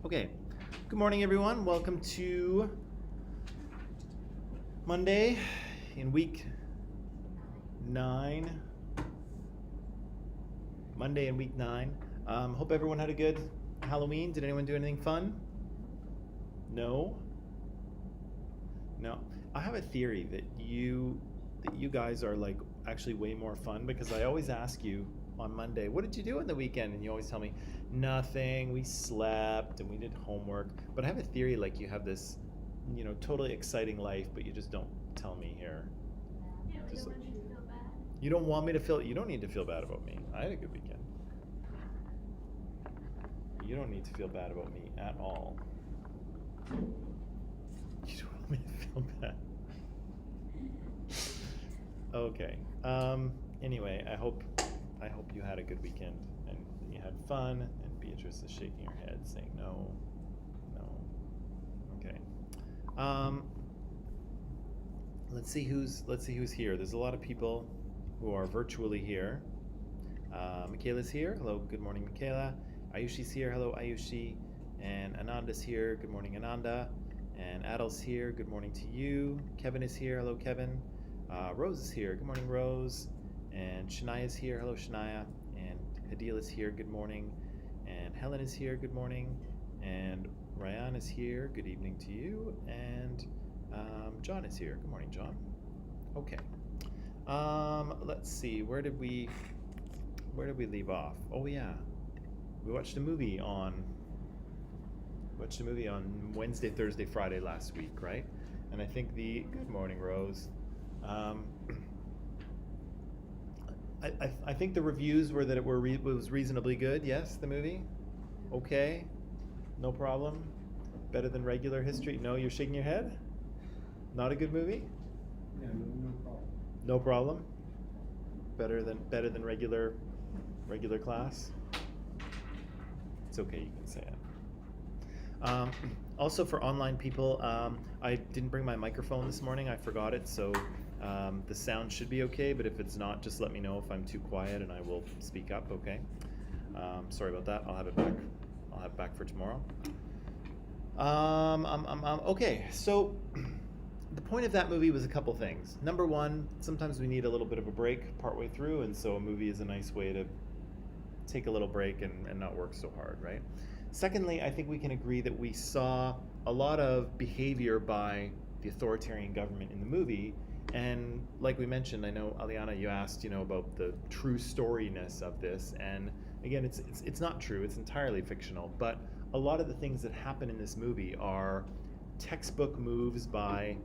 Okay, good morning everyone. Welcome to Monday in week 9. Monday in week 9. Hope everyone had a good Halloween. Did anyone do anything fun? No? No. I have a theory that you guys are like actually way more fun because I always ask you on Monday, what did you do on the weekend? And you always tell me, nothing, we slept and we did homework. But I have a theory like you have this, totally exciting life, but you just don't tell me here. Yeah, we Just, don't want you to feel bad. you don't want me to feel, you don't need to feel bad about me. I had a good weekend. You don't need to feel bad about me at all. You don't want me to feel bad. Okay. Anyway, I hope you had a good weekend and you had fun. And Beatrice is shaking her head, saying no, no. Okay. Let's see who's here. There's a lot of people who are virtually here. Michaela's here. Hello. Good morning, Michaela. Ayushi's here. Hello, Ayushi. And Ananda's here. Good morning, Ananda. And Adal's here. Good morning to you. Kevin is here. Hello, Kevin. Rose is here. Good morning, Rose. And Shania is here. Hello, Shania. And Hadil is here. Good morning. And Helen is here. Good morning. And Ryan is here. Good evening to you. And John is here. Good morning, John. Okay. Let's see. Where did we leave off? Oh yeah, we watched a movie on Wednesday, Thursday, Friday last week, right? And I think good morning, Rose. I think the reviews were that it was reasonably good. Yes, the movie. Okay, no problem. Better than regular history. No, you're shaking your head. Not a good movie. Yeah, no problem. No problem. Better than regular class. It's okay. You can say it. Also, for online people, I didn't bring my microphone this morning. I forgot it, so the sound should be okay. But if it's not, just let me know if I'm too quiet, and I will speak up. Okay. Sorry about that. I'll have it back. I'll have it back for tomorrow. Okay. So the point of that movie was a couple things. Number one, sometimes we need a little bit of a break partway through, and so a movie is a nice way to take a little break and not work so hard, right? Secondly, I think we can agree that we saw a lot of behavior by the authoritarian government in the movie. And like we mentioned, I know, Aliana, you asked, about the true storyness of this. And again, it's not true. It's entirely fictional. But a lot of the things that happen in this movie are textbook moves by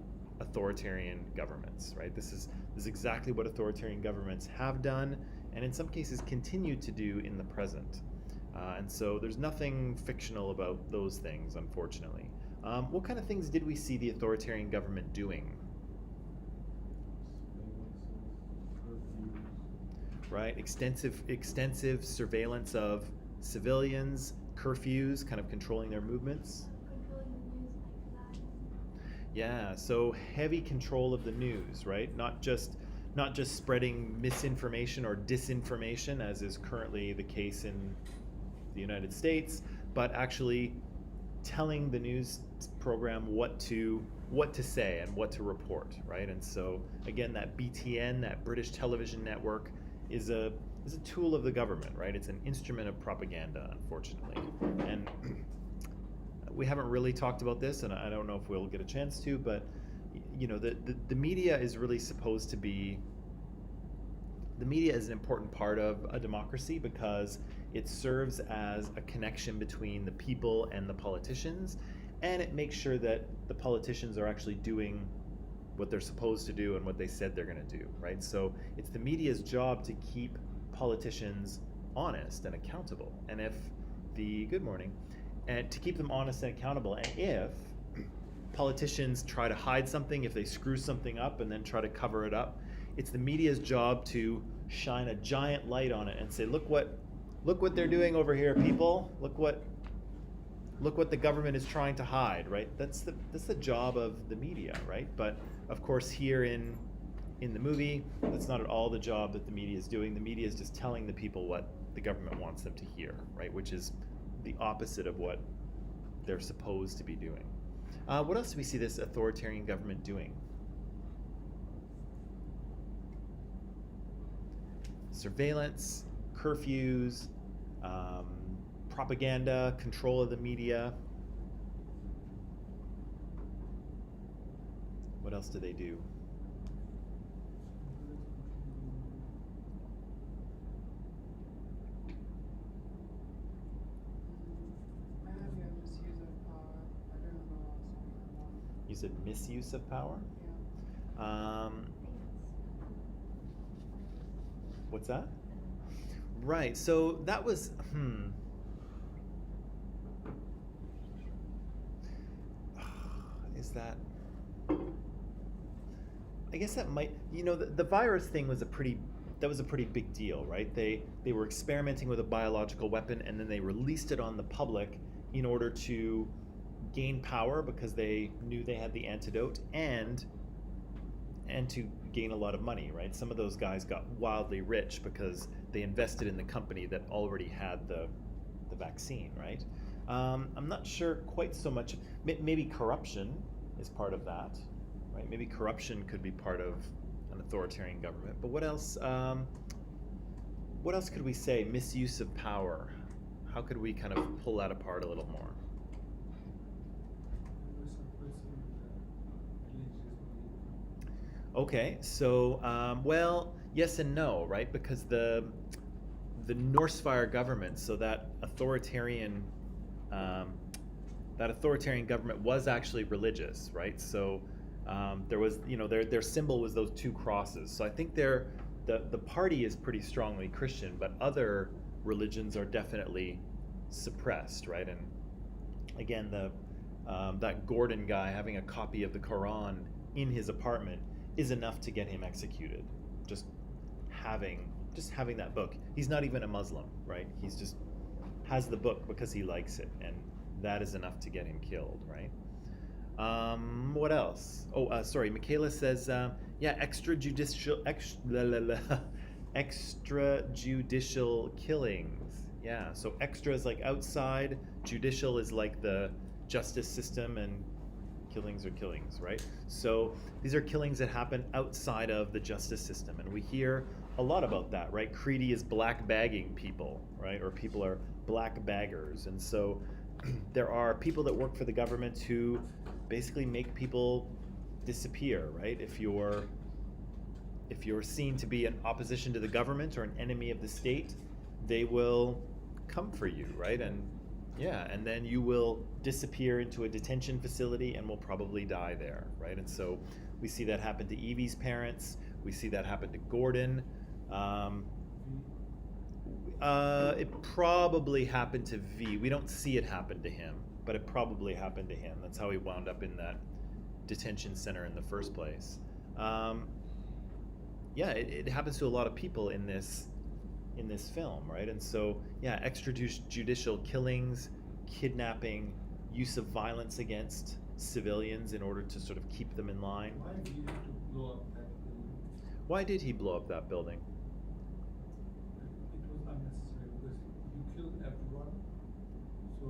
authoritarian governments, right? This is exactly what authoritarian governments have done, and in some cases continue to do in the present. And so there's nothing fictional about those things, unfortunately. What kind of things did we see the authoritarian government doing? Right, extensive surveillance of civilians, curfews, kind of controlling their movements. Controlling the news like that. Yeah, so heavy control of the news, right? Not just spreading misinformation or disinformation, as is currently the case in the United States, but actually telling the news program what to say and what to report, right? And so again, that BTN, that British television network, is a tool of the government, right? It's an instrument of propaganda, unfortunately. And we haven't really talked about this, and I don't know if we'll get a chance to, but the media is really supposed to be. The media is an important part of a democracy because it serves as a connection between the people and the politicians, and it makes sure that the politicians are actually doing what they're supposed to do and what they said they're going to do, right? So it's the media's job to keep politicians honest and accountable. And good morning, and to keep them honest and accountable. And if politicians try to hide something, if they screw something up and then try to cover it up, it's the media's job to shine a giant light on it and say, look what they're doing over here, people. Look what the government is trying to hide, right? That's the job of the media, right? But of course, here in the movie, that's not at all the job that the media is doing. The media is just telling the people what the government wants them to hear, right? Which is the opposite of what they're supposed to be doing. What else do we see this authoritarian government doing? Surveillance, curfews, propaganda, control of the media. What else do they do? I have your misuse of power. I don't know what's on that one. You said misuse of power? Yeah. What's that? Right, so that was, is that, I guess that might, the virus thing was that was a pretty big deal, right? They were experimenting with a biological weapon and then they released it on the public in order to gain power because they knew they had the antidote and to gain a lot of money, right? Some of those guys got wildly rich because they invested in the company that already had the vaccine, right? I'm not sure quite so much. Maybe corruption is part of that, right? Maybe corruption could be part of an authoritarian government. But what else? What else could we say? Misuse of power. How could we kind of pull that apart a little more? Okay, so well, yes and no, right? Because the Norsefire government, so that authoritarian government was actually religious, right? So there was, their symbol was those two crosses. So I think the party is pretty strongly Christian, but other religions are definitely suppressed, right? And again, that Gordon guy having a copy of the Quran in his apartment is enough to get him executed. Just having that book. He's not even a Muslim, right? He's just has the book because he likes it, and that is enough to get him killed, right? What else? Oh, sorry. Michaela says, yeah, extrajudicial killings. Yeah. So extra is like outside. Judicial is like the justice system, and killings are killings, right? So these are killings that happen outside of the justice system, and we hear a lot about that, right? Creedy is black bagging people, right? Or people are black baggers, and so there are people that work for the government who basically make people disappear, right? If you're seen to be an opposition to the government or an enemy of the state, they will come for you, right? And yeah, and then you will disappear into a detention facility and will probably die there, right? And so we see that happen to Evie's parents. We see that happen to Gordon. It probably happened to V. We don't see it happen to him, but it probably happened to him. That's how he wound up in that detention center in the first place. Yeah, it happens to a lot of people in this film, right? And so, yeah, extrajudicial killings, kidnapping, use of violence against civilians in order to sort of keep them in line. Why did he have to blow up that building? Why did he blow up that building? It was unnecessary because you killed everyone, so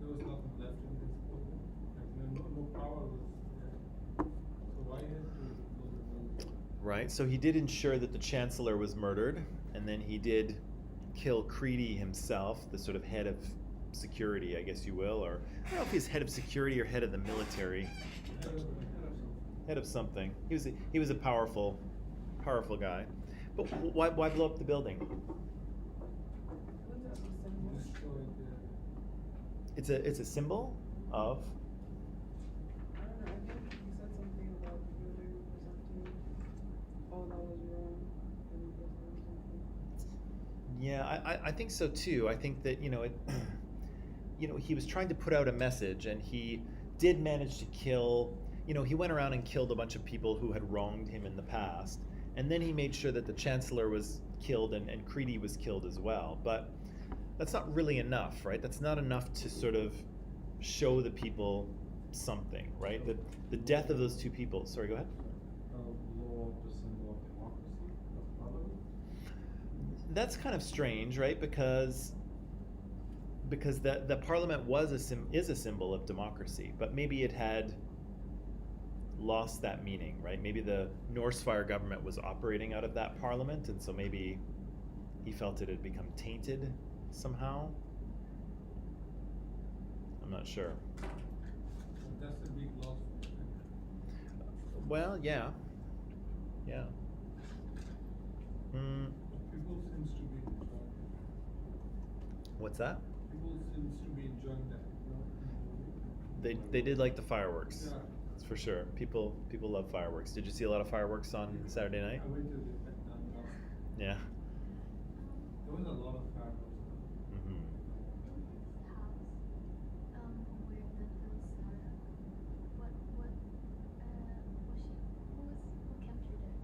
there was nothing left in this building. Like no power was there. So why had to blow the building? Right, so he did ensure that the Chancellor was murdered, and then he did kill Creedy himself, the sort of head of security, I guess you will, or I don't know if he's head of security or head of the military. Head of something. He was a powerful guy. But why blow up the building? Wouldn't that be symbol? Destroyed the It's a symbol of. I don't know. I think he said something about the building representing all that was wrong. And he was doing something. Yeah, I think so too. I think that he was trying to put out a message, and he did manage to kill. He went around and killed a bunch of people who had wronged him in the past, and then he made sure that the Chancellor was killed and Creedy was killed as well. But that's not really enough, right? That's not enough to sort of show the people something, right? The death of those two people. Sorry, go ahead. blow up the symbol of democracy. That's part of it. That's kind of strange, right? Because because the parliament is a symbol of democracy, but maybe it had lost that meaning, right? Maybe the Norse Fire government was operating out of that parliament, and so maybe he felt it had become tainted somehow. I'm not sure. That's a big loss for the country. Well, yeah. Yeah. Mm, People seems to be enjoying it. what's that? People seems to be enjoying that, you know, in the movie. They did like the fireworks. Yeah. That's for sure. People love fireworks. Did you see a lot of fireworks on Saturday night? I went to the Vietnam last. Yeah. There was a lot of fireworks. Mm-hmm. In his house, where the Sarah, what, was she, who kept her there?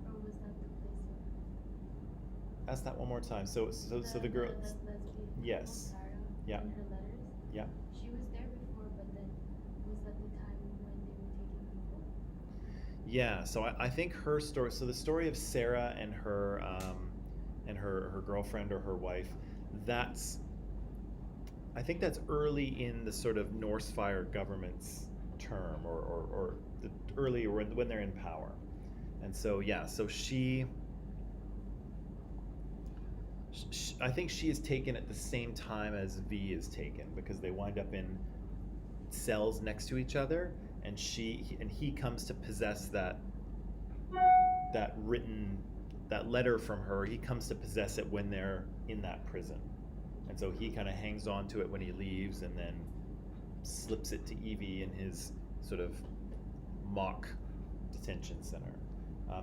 Or was that the place of? Ask that one more time. So the girl. The lesbian, Yes. Sarah, Yeah. in her letters, Yeah. she was there before, but then was that the time when they were taking people? Yeah, so I think her story. So the story of Sarah and her girlfriend or her wife. I think that's early in the sort of Norse Fire government's term, or the early when they're in power, and so yeah. So I think she is taken at the same time as V is taken, because they wind up in cells next to each other, and he comes to possess that letter from her. He comes to possess it when they're in that prison, and so he kind of hangs on to it when he leaves, and then slips it to Evie in his sort of mock detention center.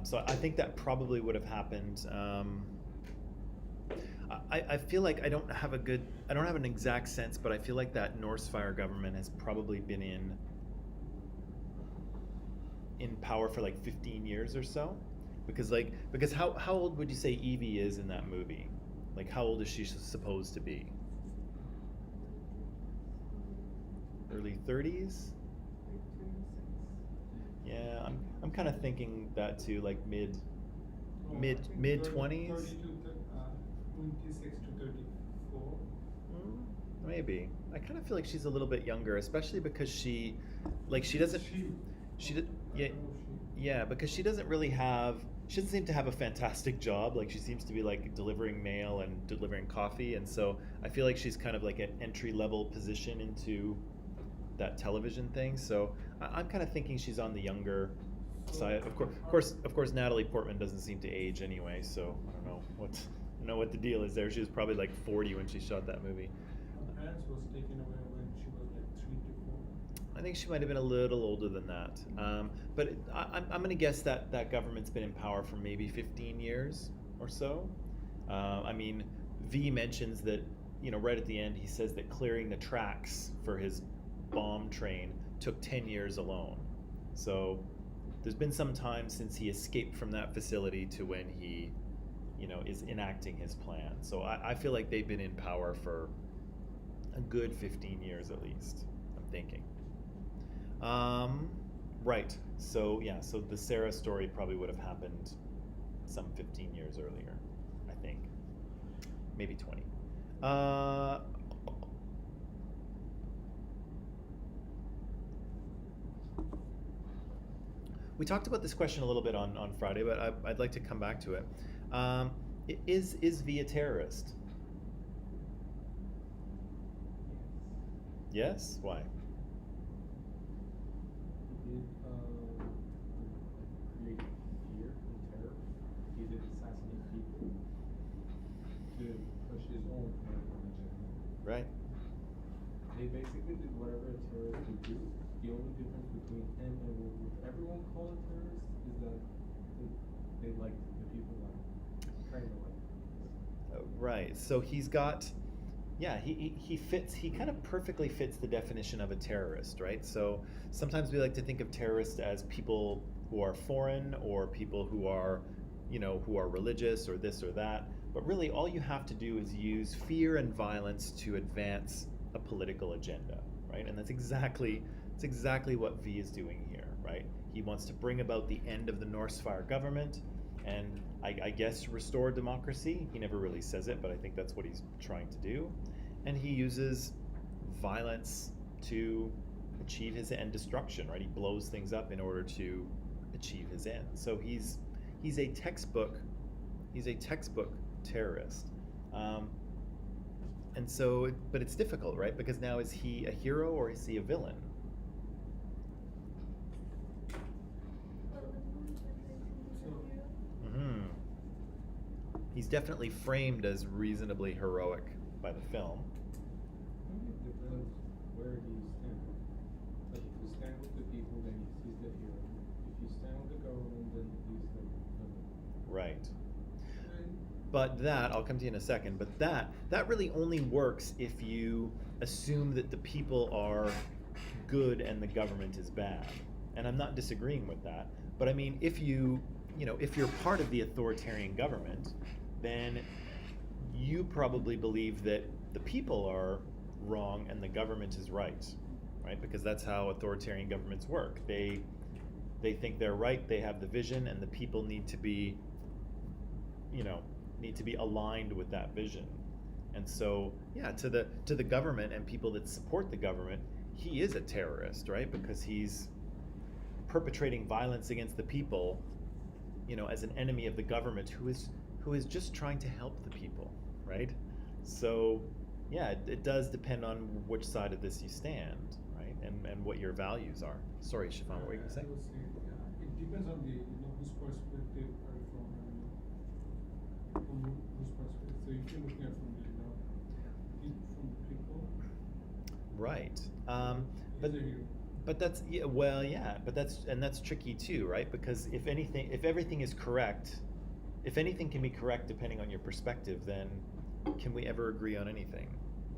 So I think that probably would have happened. I feel like I don't have an exact sense, but I feel like that Norse Fire government has probably been in power for like 15 years or so, because how old would you say Evie is in that movie? Like, how old is she supposed to be? Early 30s? Like 26. Yeah, I'm kind of thinking that too, like mid Oh, I think mid 30 20s. 26 to 34. Maybe. I kind of feel like she's a little bit younger, especially because she doesn't. Yeah, yeah, because she doesn't seem to have a fantastic job. Like, she seems to be like delivering mail and delivering coffee, and so I feel like she's kind of like an entry level position into that television thing. So I'm kind of thinking she's on the younger side. Of course, Natalie Portman doesn't seem to age anyway. So I don't know what the deal is there. She was probably like 40 when she shot that movie. Her parents was taken away when she was like 3 to 4. I think she might have been a little older than that. But I'm going to guess that government's been in power for maybe 15 years or so. I mean, V mentions that, right at the end, he says that clearing the tracks for his bomb train took 10 years alone. So there's been some time since he escaped from that facility to when he, is enacting his plan. So I feel like they've been in power for a good 15 years at least, I'm thinking. Right. So yeah, so the Sarah story probably would have happened some 15 years earlier, I think. Maybe 20. We talked about this question a little bit on Friday, but I'd like to come back to it. Is V a terrorist? Yes? Why? He did create fear and terror. He did assassinate people to push his own political agenda. Right. They basically did whatever a terrorist would do. The only difference between him and what everyone call a terrorist is that they liked the people that kind of like. Right. So he's got, yeah, he kind of perfectly fits the definition of a terrorist, right? So sometimes we like to think of terrorists as people who are foreign, or people who are, who are religious or this or that. But really, all you have to do is use fear and violence to advance a political agenda, right? And that's exactly what V is doing here, right? He wants to bring about the end of the Norse Fire government, and I guess restore democracy. He never really says it, but I think that's what he's trying to do. and he uses violence to achieve his end, destruction, right? He blows things up in order to achieve his end. So he's a textbook terrorist. And so, but it's difficult, right? Because now, is he a hero or is he a villain? Well, the movie portrays him as a hero. Hmm. He's definitely framed as reasonably heroic by the film. Maybe it depends where do you stand. Like if you stand with the people, then he's the hero. If you stand with the government, then he's the villain. Right. And But that, I'll come to you in a second, but that really only works if you assume that the people are good and the government is bad. And I'm not disagreeing with that. But I mean, if if you're part of the authoritarian government, then you probably believe that the people are wrong and the government is right, right? Because that's how authoritarian governments work. They think they're right, they have the vision, and the people need to be, aligned with that vision. And so, yeah, to the government and people that support the government, he is a terrorist, right? Because he's perpetrating violence against the people, as an enemy of the government who is just trying to help the people, right? So, yeah, it does depend on which side of this you stand, right? And what your values are. Sorry, Shifan, what were you going to say? I would say, it depends on the whose perspective are you from, from whose perspective. So if you're looking at from the from the people, Right. he's But a hero. but that's tricky too, right? Because if everything is correct, if anything can be correct depending on your perspective, then can we ever agree on anything?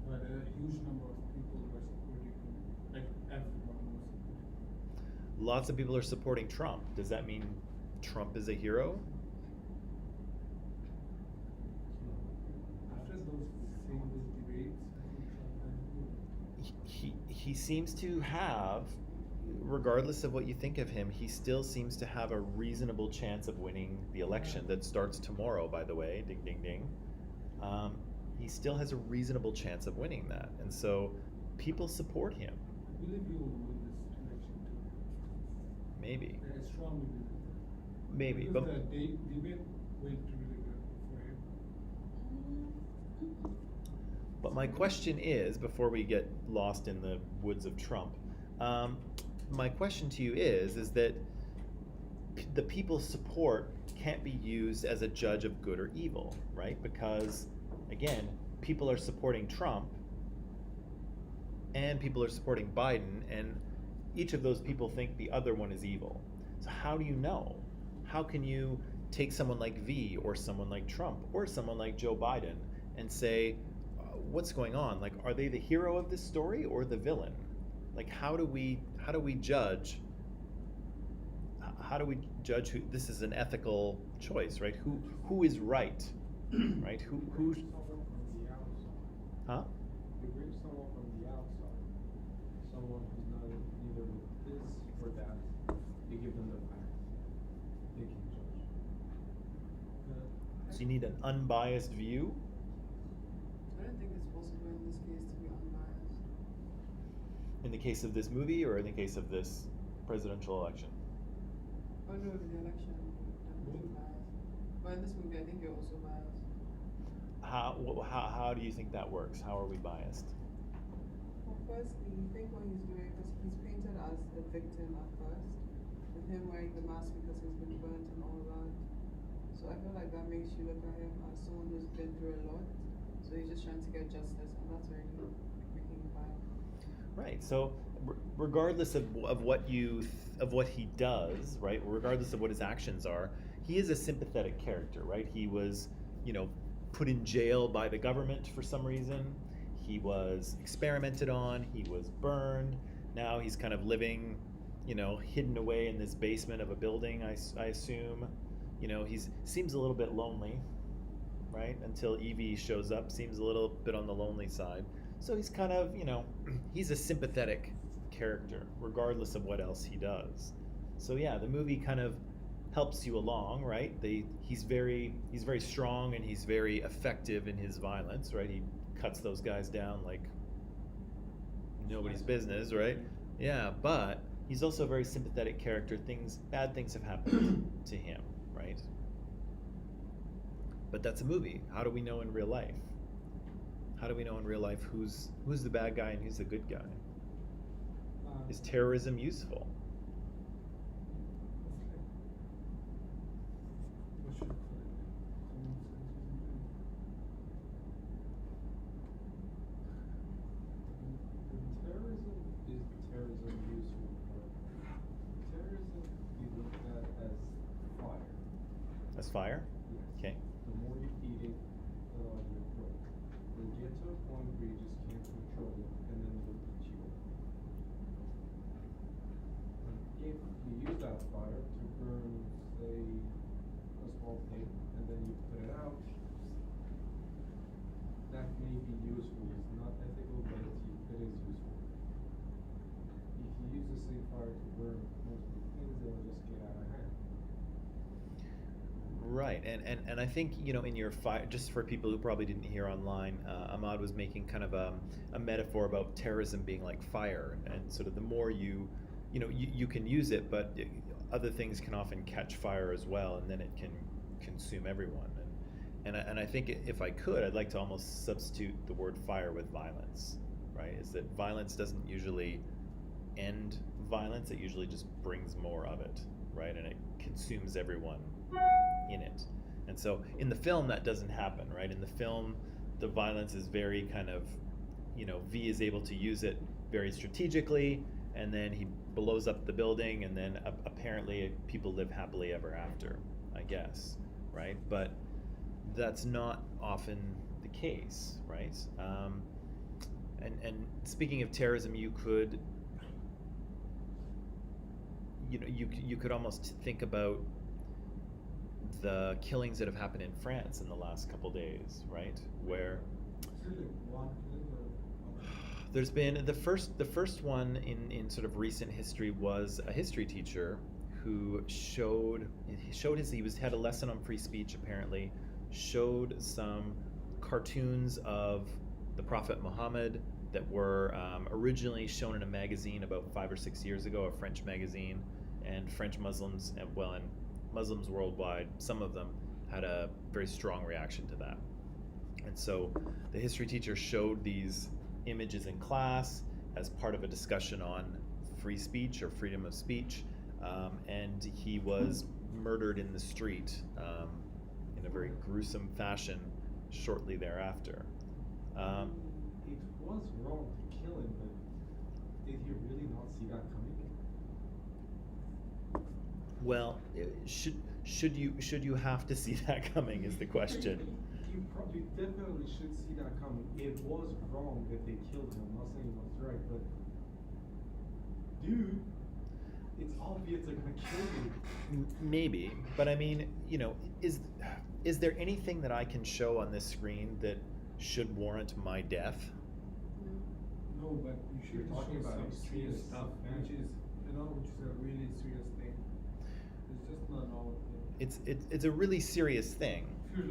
But a huge number of people were supporting him, like everyone was supporting him. Lots of people are supporting Trump. Does that mean Trump is a hero? After seeing those debates, I think Trump had He seems to have, regardless of what you think of him, he still seems to have a reasonable chance of winning the election that starts tomorrow, by the way. Ding, ding, ding. He still has a reasonable chance of winning that. And so people support him. I believe he will win this election too. Maybe. I strongly believe that. Maybe. Because But the debate went really good for him. But my question is, before we get lost in the woods of Trump, my question to you is that the people's support can't be used as a judge of good or evil, right? Because, again, people are supporting Trump and people are supporting Biden, and each of those people think the other one is evil. So how do you know? How can you take someone like V or someone like Trump or someone like Joe Biden and say, what's going on? Like, are they the hero of this story or the villain? Like, how do we judge? How do we judge who this is an ethical choice, right? Who is right, right? Who Someone from the outside. huh? You bring someone from the outside, someone who's not neither with this or that. You give them the facts. They can judge. So you need an unbiased view. I don't think it's possible in this case to be unbiased. In the case of this movie or in the case of this presidential election? Oh no, in the election, definitely biased. But in this movie, I think you're also biased. How do you think that works? How are we biased? Well, firstly, you think what he's doing, because he's painted as the victim at first, with him wearing the mask because he's been burnt and all that. So I feel like that makes you look at him as someone who's been through a lot. So he's just trying to get justice, and that's already making him biased. Right. So regardless of what he does, right? Regardless of what his actions are, he is a sympathetic character, right? He was, put in jail by the government for some reason. He was experimented on. He was burned. Now he's kind of living, hidden away in this basement of a building. I assume, seems a little bit lonely, right? Until Evie shows up, seems a little bit on the lonely side. So he's kind of, he's a sympathetic character, regardless of what else he does. So yeah, the movie kind of helps you along, right? He's very strong and he's very effective in his violence, right? He cuts those guys down like nobody's business, right? Yeah, but he's also a very sympathetic character. Bad things have happened to him, right? But that's a movie. How do we know in real life? How do we know in real life who's the bad guy and who's the good guy? Is terrorism useful? What should I call it? Common sense or something? Terrorism is terrorism useful for terrorism we look at as fire. As fire? Yes. Okay. The more you feed it, the larger it grows. You'll get to a point where you just can't control it and then it will eat you. If you use that fire to burn, say, a small pig and then you put it out, that may be useful. It's not ethical, but it is useful. If you use the same fire to burn multiple things, they'll just get out of hand. Right, and I think, you know, in your fire, just for people who probably didn't hear online, Ahmad was making kind of a metaphor about terrorism being like fire, and sort of the more you can use it, but other things can often catch fire as well, and then it can consume everyone. And I think if I could, I'd like to almost substitute the word fire with violence, right? Is that violence doesn't usually end violence, it usually just brings more of it, right? And it consumes everyone in it. And so in the film that doesn't happen, right? In the film the violence is very kind of, you know, V is able to use it very strategically, and then he blows up the building, and then apparently people live happily ever after, I guess, right? But that's not often the case, right? And speaking of terrorism, you could almost think about the killings that have happened in France in the last couple days, right? Where Is it like one killing or? there's been the first one in sort of recent history was a history teacher who had a lesson on free speech, apparently, showed some cartoons of the Prophet Muhammad that were originally shown in a magazine about 5 or 6 years ago, a French magazine, and French Muslims, and Muslims worldwide, some of them had a very strong reaction to that. And so the history teacher showed these images in class as part of a discussion on free speech or freedom of speech, and he was murdered in the street in a very gruesome fashion shortly thereafter. It was wrong to kill him, but did he really not see that coming? Well, should you have to see that coming is the question. You probably definitely should see that coming. It was wrong that they killed him. I'm not saying it was right, but dude, it's obvious they're gonna kill you. Maybe, but I mean, you know, is there anything that I can show on this screen that should warrant my death? No, but you should You're talking show about some extreme serious stuff, stuff, which is a really serious thing. It's just not a normal thing. It's a really serious thing. If you're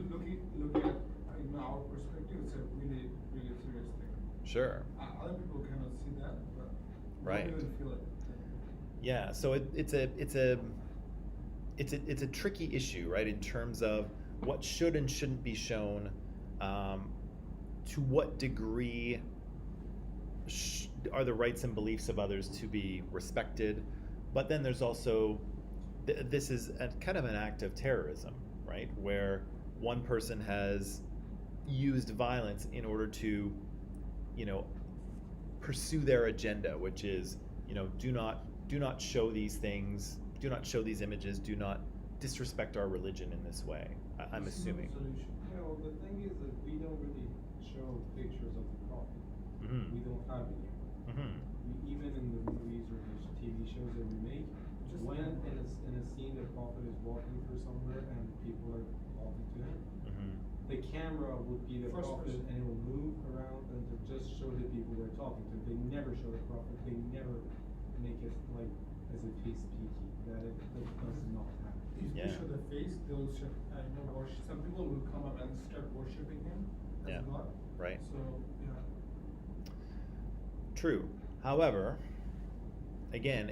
looking at in our perspective, it's a really really serious thing. Sure. Other people cannot see that, but Right. don't even feel it. Yeah, so it's a tricky issue, right? In terms of what should and shouldn't be shown, to what degree are the rights and beliefs of others to be respected, but then there's also this is kind of an act of terrorism, right? Where one person has used violence in order to, you know, pursue their agenda, which is, you know, do not show these things, do not show these images, do not disrespect our religion in this way. I'm This is assuming. not the solution. You know, the thing is that we don't really show pictures of the Prophet. Mhm. We don't have it yet. Even in the movies or the TV shows that we make, Just when like- in a scene the Prophet is walking through somewhere and people are talking to him, the camera would be the First Prophet person. and it will move around and to just show the people they're talking to. They never show the Prophet. They never make it like as if he's speaking. That does not happen. If Yeah. you show the face, they'll worship. Some people will come up and start worshiping him as Yeah. God. right? So, yeah. True. However, again,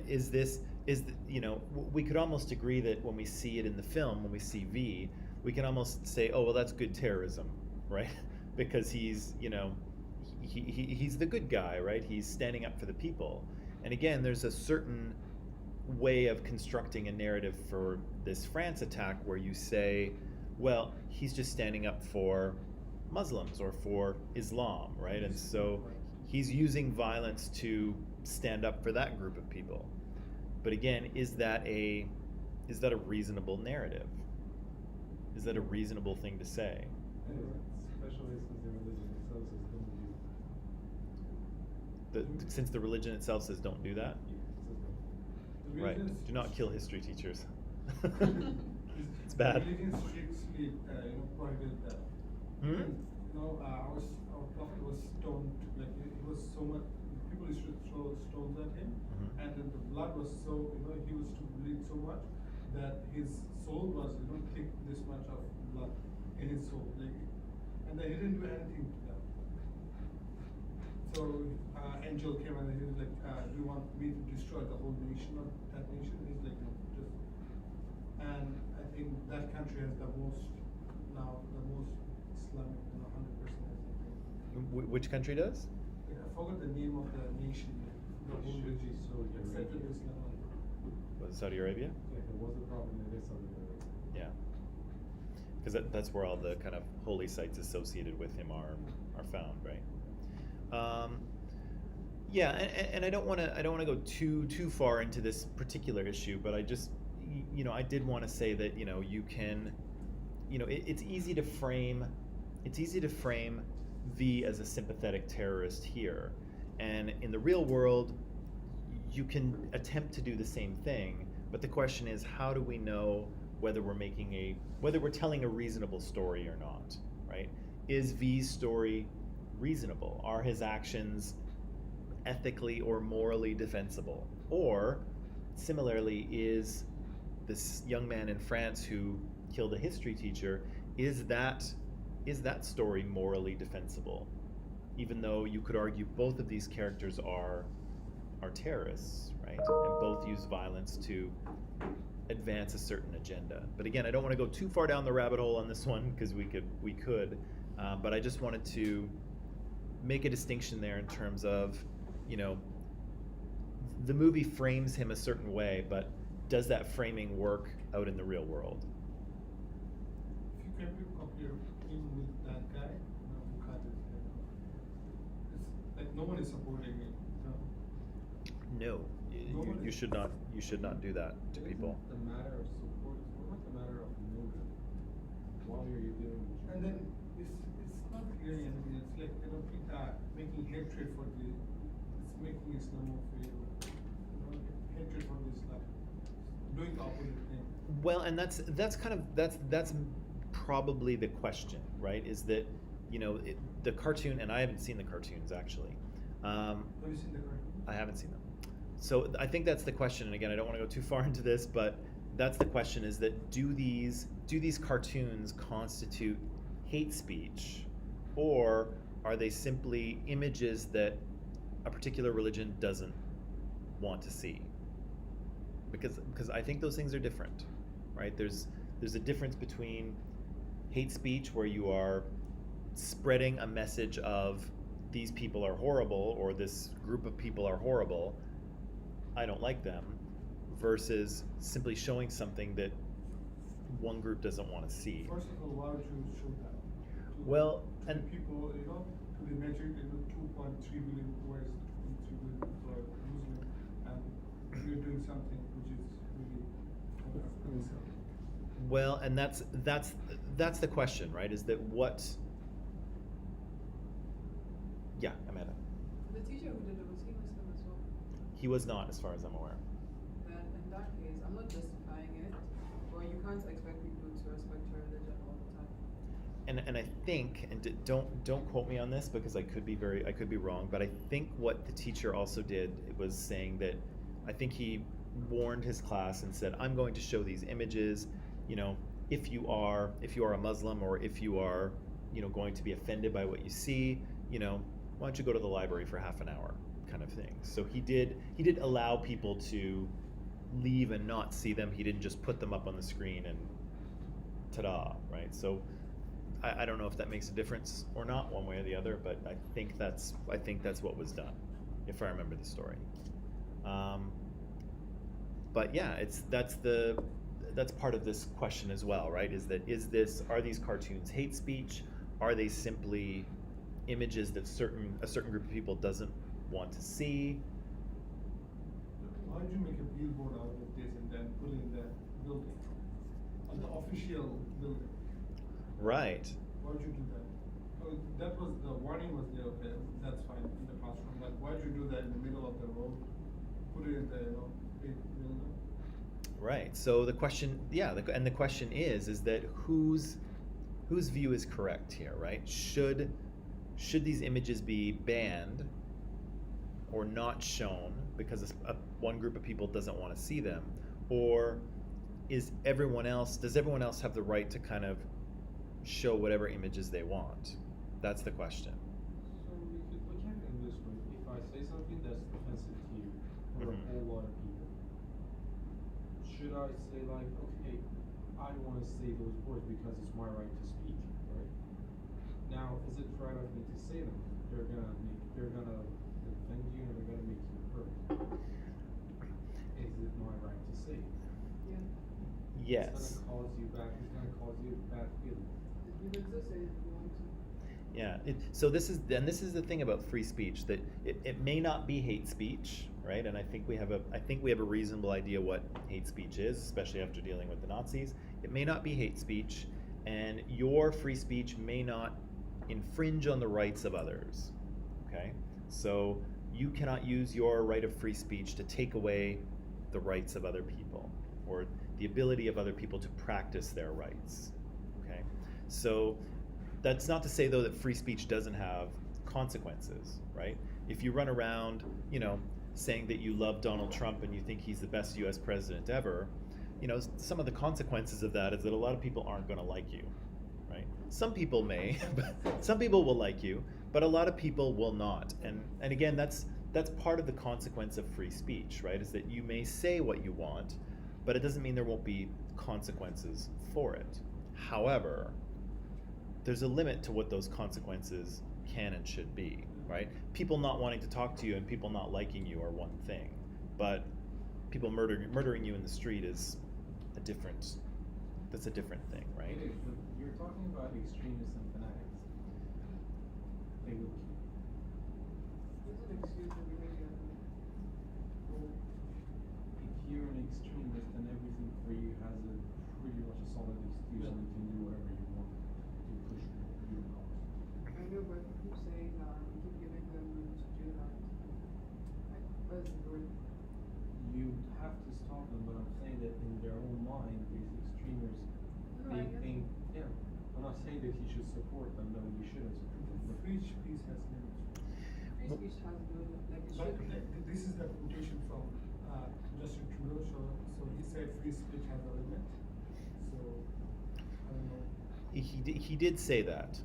we could almost agree that when we see it in the film, when we see V, we can almost say, oh, well, that's good terrorism, right? Because he's the good guy, right? He's standing up for the people. And again, there's a certain way of constructing a narrative for this France attack where you say, well, he's just standing up for Muslims or for Islam, right? And so he's using violence to stand up for that group of people. But again, is that a reasonable narrative? Is that a reasonable thing to say? Especially since the religion itself says don't do. Since the religion itself says don't do that? The Right. religion Do not kill history teachers. It's The bad. religion strictly, prohibited that. Hmm? Our prophet was stoned, like it was so much, people used to throw stones at him, Mhm. and then the blood was so, he used to bleed so much that his soul was, thick this much of blood in his soul, and then he didn't do anything to them. So, angel came and he was like, do you want me to destroy the whole nation of that nation? He's like, no, just, and I think that country has the most Islamic, 100% I think. Which country does? I forgot the name of the nation. The whole Should be region Saudi accepted Arabia. Islam. Was it Saudi Arabia? Yeah, if it was a problem, it is Saudi Arabia. Yeah. Because that's where all the kind of holy sites associated with him are found, right? Yeah, and I don't want to go too far into this particular issue, but I just I did want to say that you can it's easy to frame V as a sympathetic terrorist here, and in the real world you can attempt to do the same thing, but the question is, how do we know whether we're telling a reasonable story or not, right? Is V's story reasonable? Are his actions ethically or morally defensible? Or similarly, is this young man in France who killed a history teacher, is that story morally defensible? Even though you could argue both of these characters are terrorists, right? And both use violence to advance a certain agenda. But again, I don't want to go too far down the rabbit hole on this one because we could, but I just wanted to make a distinction there in terms of, the movie frames him a certain way, but does that framing work out in the real world? If you compare him with that guy, who cut his head off, it's like no one is supporting it. No, you should not do that to people. It's a matter of support. It's more like a matter of motive. While you're doing And then it's not clear anything. It's like making hatred for it's making Islamophobia, hatred for the Islam, doing the opposite thing. Well, and that's probably the question, right? Is that the cartoon, and I haven't seen the cartoons actually. Have you seen the cartoon? I haven't seen them. So I think that's the question, and again, I don't want to go too far into this, but that's the question: is that do these cartoons constitute hate speech, or are they simply images that a particular religion doesn't want to see? Because I think those things are different, right? There's a difference between hate speech, where you are spreading a message of these people are horrible, or this group of people are horrible, I don't like them, versus simply showing something that one group doesn't want to see. First of all, why would you show that? Well, to and the people, to the majority, 2.3 billion who are 2.3 billion people are Muslim, and you're doing something which is really unacceptable. well, and that's the question, right? Is that what? Yeah, Amanda. The teacher who did it, was he Muslim as well? He was not, as far as I'm aware. Then in that case, I'm not justifying it, but you can't expect people to respect your religion all the time. And I think, and don't quote me on this because I could be wrong, but I think what the teacher also did was saying that I think he warned his class and said, I'm going to show these images, if you are a Muslim, or if you are going to be offended by what you see, why don't you go to the library for half an hour, kind of thing. So he did allow people to leave and not see them. He didn't just put them up on the screen and ta-da, right? So I don't know if that makes a difference or not, one way or the other, but I think that's what was done, if I remember the story. But yeah, that's part of this question as well, right? Are these cartoons hate speech? Are they simply images that a certain group of people doesn't want to see? Why did you make a billboard out of this and then put it in the building, on the official building? Right. Why would you do that? Oh, that was, the warning was there, okay, that's fine, in the classroom, like, why would you do that in the middle of the road? Put it in the, big building? Right. So the question, and the question is that whose view is correct here, right? Should these images be banned or not shown because one group of people doesn't want to see them, or does everyone else have the right to kind of show whatever images they want? That's the question. So we could look at it in this way. If I say something that's offensive to you or a whole lot of people, should I say like, okay, I want to say those words because it's my right to speak, right? Now, is it right of me to say them? They're gonna offend you and they're gonna make you hurt. Is it my right to say it? Yeah. Yes. It's gonna cause you bad feelings. You can just say it if you want to. Yeah. So this is the thing about free speech, that it may not be hate speech, right? And I think we have a reasonable idea what hate speech is, especially after dealing with the Nazis. It may not be hate speech, and your free speech may not infringe on the rights of others. Okay? So you cannot use your right of free speech to take away the rights of other people, or the ability of other people to practice their rights. Okay? So that's not to say, though, that free speech doesn't have consequences, right? If you run around, saying that you love Donald Trump and you think he's the best US president ever, some of the consequences of that is that a lot of people aren't going to like you, right? Some people may, but some people will like you, but a lot of people will not. And again, that's part of the consequence of free speech, right? Is that you may say what you want, but it doesn't mean there won't be consequences for it. However, there's a limit to what those consequences can and should be, right? People not wanting to talk to you and people not liking you are one thing, but people murdering you in the street is that's a different thing, right? It is, but you're talking about extremists and fanatics. They will kill. It's an excuse for behavior. Well, if you're an extremist, then everything for you has a pretty much a solid excuse, and you can do whatever you want to push your cause. I know, but you keep saying, you keep giving them room to do that. Like, what is the word? You have to stop them, but I'm saying that in their own mind, these extremists, No, they I get think, yeah. I'm not saying that you should support them, no, you shouldn't support them. The free speech has limits. Free speech has no, like, it But should be. this is the quotation from Justin Trudeau, so he said free speech has a limit. So I don't know. He did say that.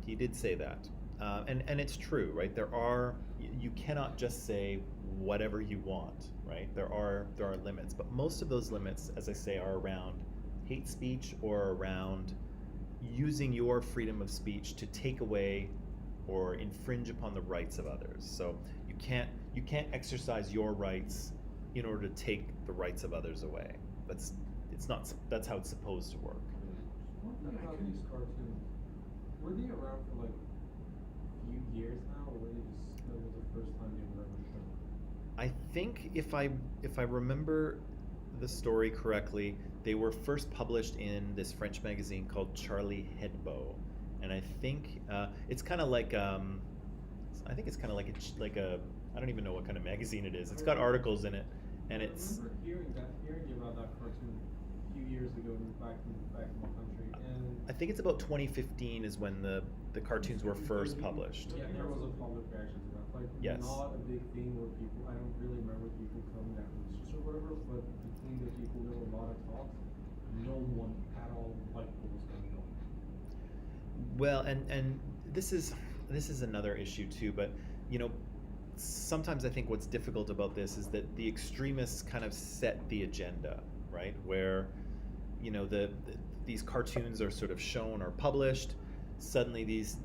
He did say that. And it's true, right? You cannot just say whatever you want, right? There are limits, but most of those limits, as I say, are around hate speech or around using your freedom of speech to take away or infringe upon the rights of others. So you can't exercise your rights in order to take the rights of others away. That's how it's supposed to work. One thing about these cartoons, were they around for like a few years now, or were they just, that was the first time they were ever shown? I think if I remember the story correctly, they were first published in this French magazine called Charlie Hebdo, and I think it's kind of like I think it's kind of like a I don't even know what kind of magazine it is. It's got articles in it, and it's. I remember hearing about that cartoon a few years ago back in my country, and I think it's about 2015 is when the cartoons were first published. yeah, there was a public reaction to that. Like, Yes. not a big thing where people, I don't really remember people coming out with just or whatever, but between the people, there were a lot of talks. No one at all liked what was going on. Well, and this is another issue too, but you know, sometimes I think what's difficult about this is that the extremists kind of set the agenda, right? Where, you know, these cartoons are sort of shown or published. Suddenly, these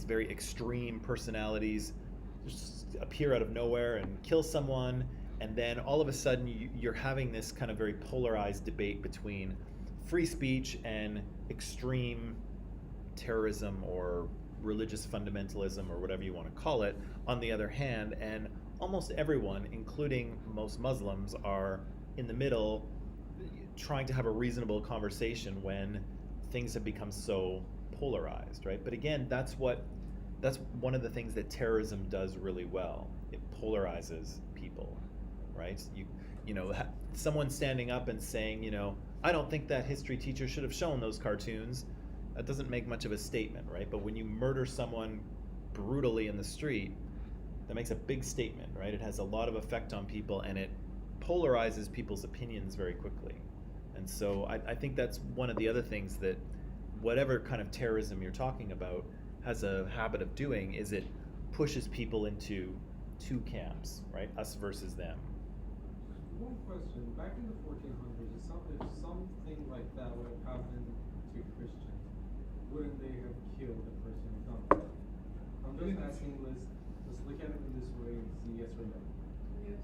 very extreme personalities just appear out of nowhere and kill someone, and then all of a sudden you're having this kind of very polarized debate between free speech and extreme terrorism or religious fundamentalism or whatever you want to call it on the other hand, and almost everyone, including most Muslims, are in the middle trying to have a reasonable conversation when things have become so polarized, right? But again, that's one of the things that terrorism does really well. It polarizes people, right? You know, someone standing up and saying, you know, I don't think that history teacher should have shown those cartoons. That doesn't make much of a statement, right? But when you murder someone brutally in the street, that makes a big statement, right? It has a lot of effect on people, and it polarizes people's opinions very quickly. And so I think that's one of the other things that whatever kind of terrorism you're talking about has a habit of doing is it pushes people into two camps, right? Us versus them. One question, back in the 1400s, if something like that would have happened to Christians, wouldn't they have killed the person who done it? I'm just asking, let's look at it in this way and see yes or no. Yes.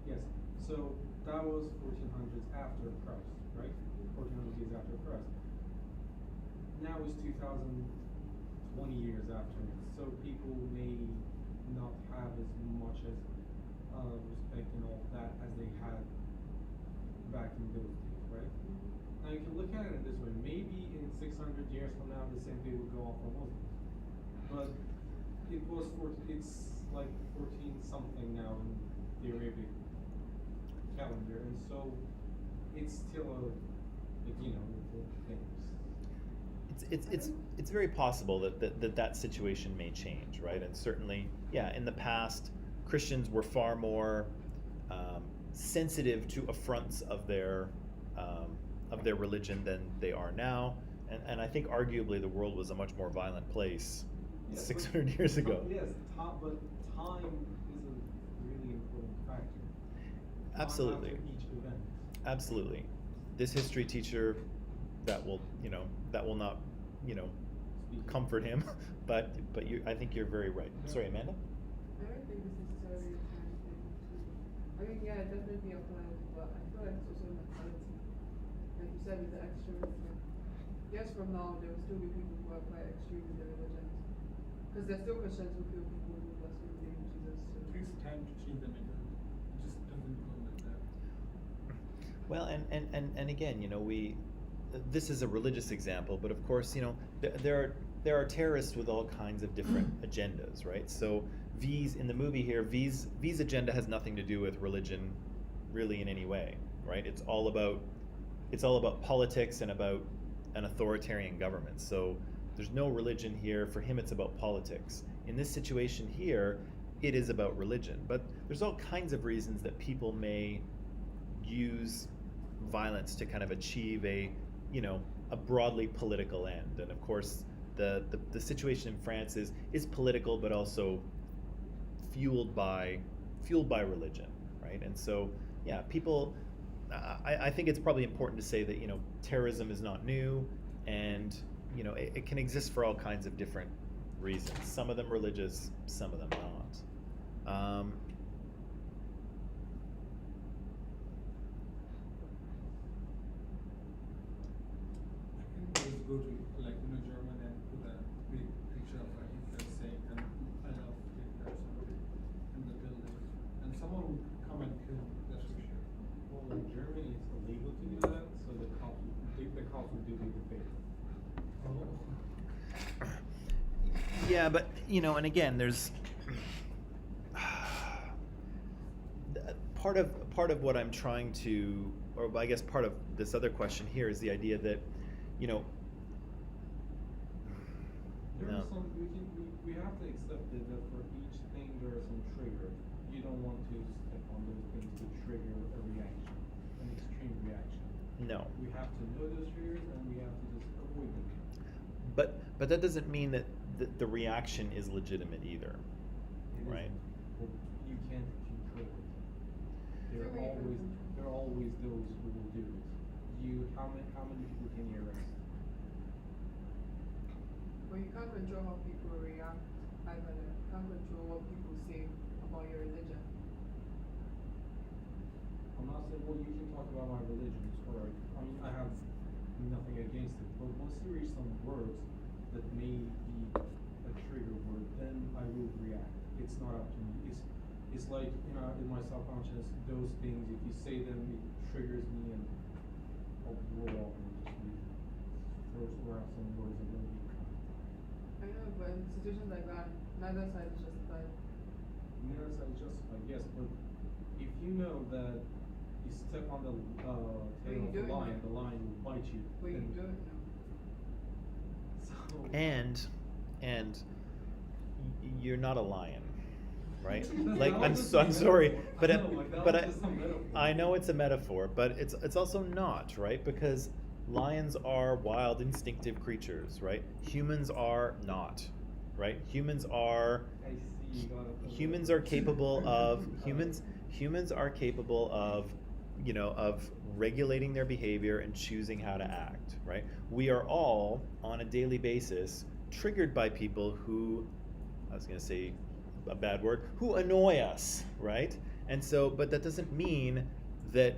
Yes, so that was 1400s after Christ, right? 1400 years after Christ. Now it's 2020 years after, so people may not have as much as respect and all that as they had back in those days, right? Now you can look at it this way, maybe in 600 years from now the same thing will go on for Muslims. But it's like 14 something now in the Arabic calendar, and so it's still It's very possible that situation may change, right? And certainly, yeah, in the past, Christians were far more sensitive to affronts of their religion than they are now, and I think arguably the world was a much more violent place 600 years ago. Yes, but time is a really important factor. Absolutely. Time after each event. Absolutely. This history teacher, that will not, comfort him, but I think you're very right. Sorry, Amanda? I don't think it's necessarily a time thing too. I mean, yeah, it definitely applies, but I feel like it's also a mentality. Like you said with the extremism. Years from now, there will still be people who are quite extreme in their religions. Because there's still Christians who kill people who blaspheme the name of Jesus. So. It takes time to change the mentality. It just doesn't go like that. Well, and again, this is a religious example, but of course, there are terrorists with all kinds of different agendas, right? So in the movie here, V's agenda has nothing to do with religion, really in any way, right? It's all about politics and about an authoritarian government. So there's no religion here. For him, it's about politics. In this situation here, it is about religion. But there's all kinds of reasons that people may use violence to kind of achieve a broadly political end. And of course, the situation in France is political, but also fueled by religion, right? And so, yeah, people. I think it's probably important to say that terrorism is not new, and it can exist for all kinds of different reasons. Some of them religious, some of them not. I can just go to German and put a big picture of Hitler saying I love Hitler or something in the building, and someone would come and kill him. That's for sure. Well, in Germany, it's illegal to do that, so the cops would do the debate. Oh. Yeah, but and again, there's part of what I'm trying to, or I guess part of this other question here is the idea that There No. are some we have to accept that for each thing there are some triggers. You don't want to step on those things to trigger a reaction, an extreme reaction. no. We have to know those triggers and we have to just avoid them. But that doesn't mean that the reaction is legitimate either, It right? isn't. Well, you can't control it. Feel free to There are always those who will do it. How many people can you arrest? But you can't control how people react either. You can't control what people say about your religion. I'm not saying, well, you can talk about my religion, it's alright. I mean, I have nothing against it, but once you reach some words that may be a trigger word, then I will react. It's not up to me. It's like, in my subconscious, those things, if you say them, it triggers me and I'll blow off and just leave. Throw around some words and then be I know, but in situations like that, neither side is justified. never say justified, yes, but if you know that you step on the tail you of do the it. lion will bite you. But you then- do it now. So. And you're not a lion, right? That's Like not I'm just so, a I'm sorry, metaphor. but I know, like, that but was just a metaphor. I know it's a metaphor, but it's also not, right? Because lions are wild, instinctive creatures, right? Humans are not, right? Humans are I see you got it. humans are capable of humans are capable of, you know, of regulating their behavior and choosing how to act, right? We are all on a daily basis triggered by people who, I was going to say a bad word, who annoy us, right? And so, but that doesn't mean that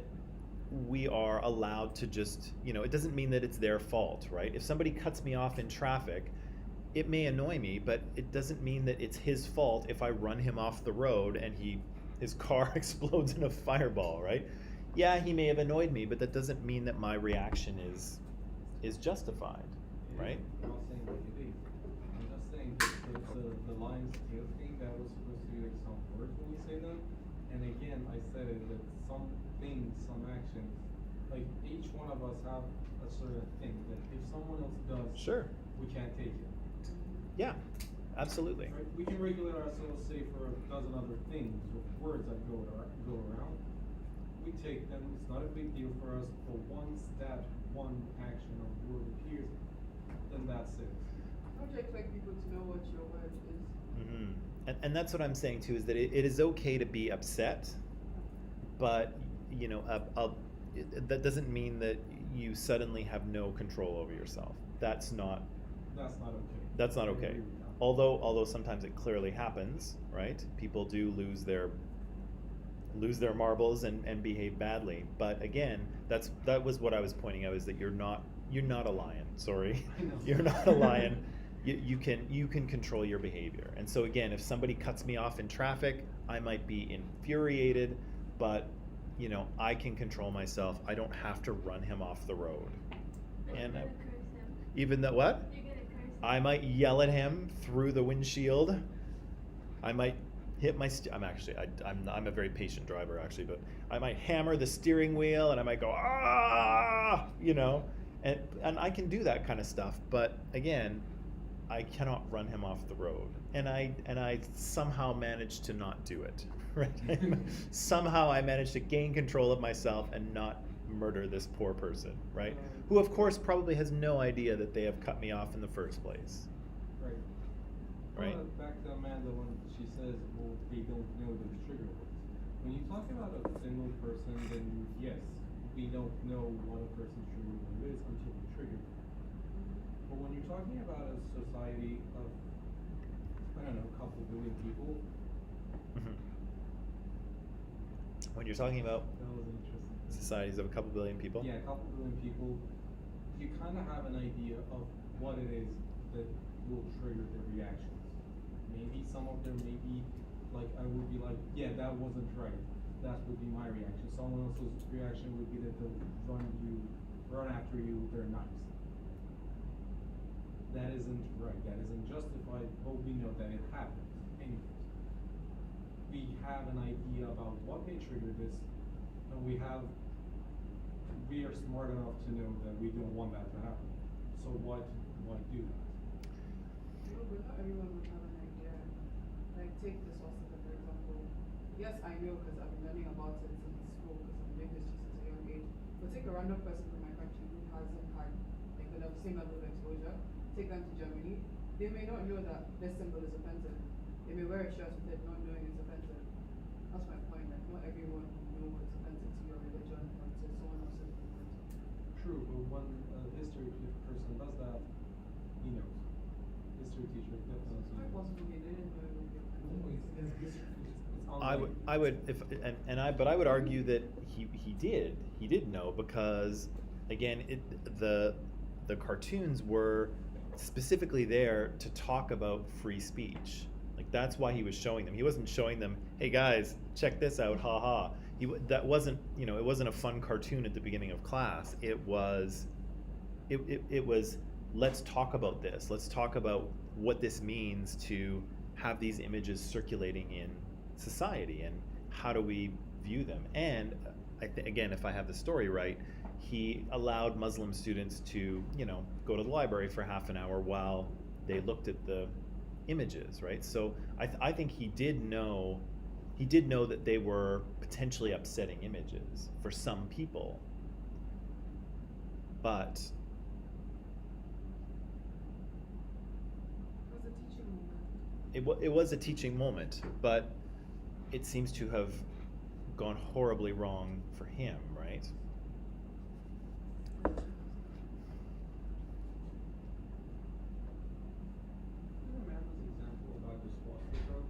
we are allowed to just, you know, it doesn't mean that it's their fault, right? If somebody cuts me off in traffic, it may annoy me, but it doesn't mean that it's his fault if I run him off the road and his car explodes in a fireball, right? Yeah, he may have annoyed me, but that doesn't mean that my reaction is justified, It right? is. I'm not saying that it is. I'm just saying that the lion's tail thing, that was supposed to be like some words when you say them. And again, I said it that some things, some actions, like each one of us have a certain thing that if someone else does, Sure. we can't take it. Yeah, absolutely. Right? We can regulate ourselves, say, for a dozen other things with words that go around. We take them, it's not a big deal for us, but once that one action or word appears, then that's it. How do you expect people to know what your word is? And that's what I'm saying too, is that it is okay to be upset, but, you know, that doesn't mean that you suddenly have no control over yourself. That's not That's not okay. I okay. agree with that. Although sometimes it clearly happens, right? People do lose their marbles and behave badly. But again, that was what I was pointing out, is that you're not a lion. Sorry. I know. You're not a lion. You can control your behavior. And so again, if somebody cuts me off in traffic, I might be infuriated, but you know, I can control myself. I don't have to run him off the road. But And you're gonna curse him. even though what? You're gonna curse him. I might yell at him through the windshield. I might hit my. I'm a very patient driver actually, but I might hammer the steering wheel and I might go you know, and I can do that kind of stuff. But again, I cannot run him off the road, and I somehow managed to not do it. Right? Somehow I managed to gain control of myself and not murder this poor person. Right? Who of course probably has no idea that they have cut me off in the first place. Right. Right. Back to Amanda when she says, well, they don't know those trigger words. When you talk about a single person, then yes, we don't know what a person's trigger word is until we trigger them. But when you're talking about a society of, I don't know, a couple billion people, Mhm. When you're talking about that was interesting. societies of a couple billion people. Yeah, a couple billion people, you kind of have an idea of what it is that will trigger their reactions. Maybe some of them may be like, I would be like, yeah, that wasn't right. That would be my reaction. Someone else's reaction would be that they'll run after you with their knives. That isn't right. That isn't justified, but we know that it happens. Anyways, we have an idea about what may trigger this, and we are smart enough to know that we don't want that to happen. So why do that? No, but not everyone would have an idea. Like, take the swastika, for example. Yes, I know because I've been learning about it in school because I'm doing history since a young age. But take a random person from my country who hasn't had like the same level of exposure. take them to Germany, they may not know that this symbol is offensive. They may wear a shirt with it not knowing it's offensive. That's my point. Like, not everyone will know what's offensive to your religion or to someone else's religion. True, but when a history person does that, he knows. History teacher definitely It's quite knows. possible they didn't know it would be No, offensive. It's I would if but I would argue that he did know, because again the cartoons were specifically there to talk about free speech. Like, that's why he was showing them. He wasn't showing them, hey guys, check this out, ha ha. That wasn't, it wasn't a fun cartoon at the beginning of class. It was let's talk about this. Let's talk about what this means to have these images circulating in society, and how do we view them. And again, if I have the story right, he allowed Muslim students to, go to the library for half an hour while they looked at the images, right? So I think he did know that they were potentially upsetting images for some people, but It was a teaching moment. it was a teaching moment, but it seems to have gone horribly wrong for him, right? Amanda's example about the swastika,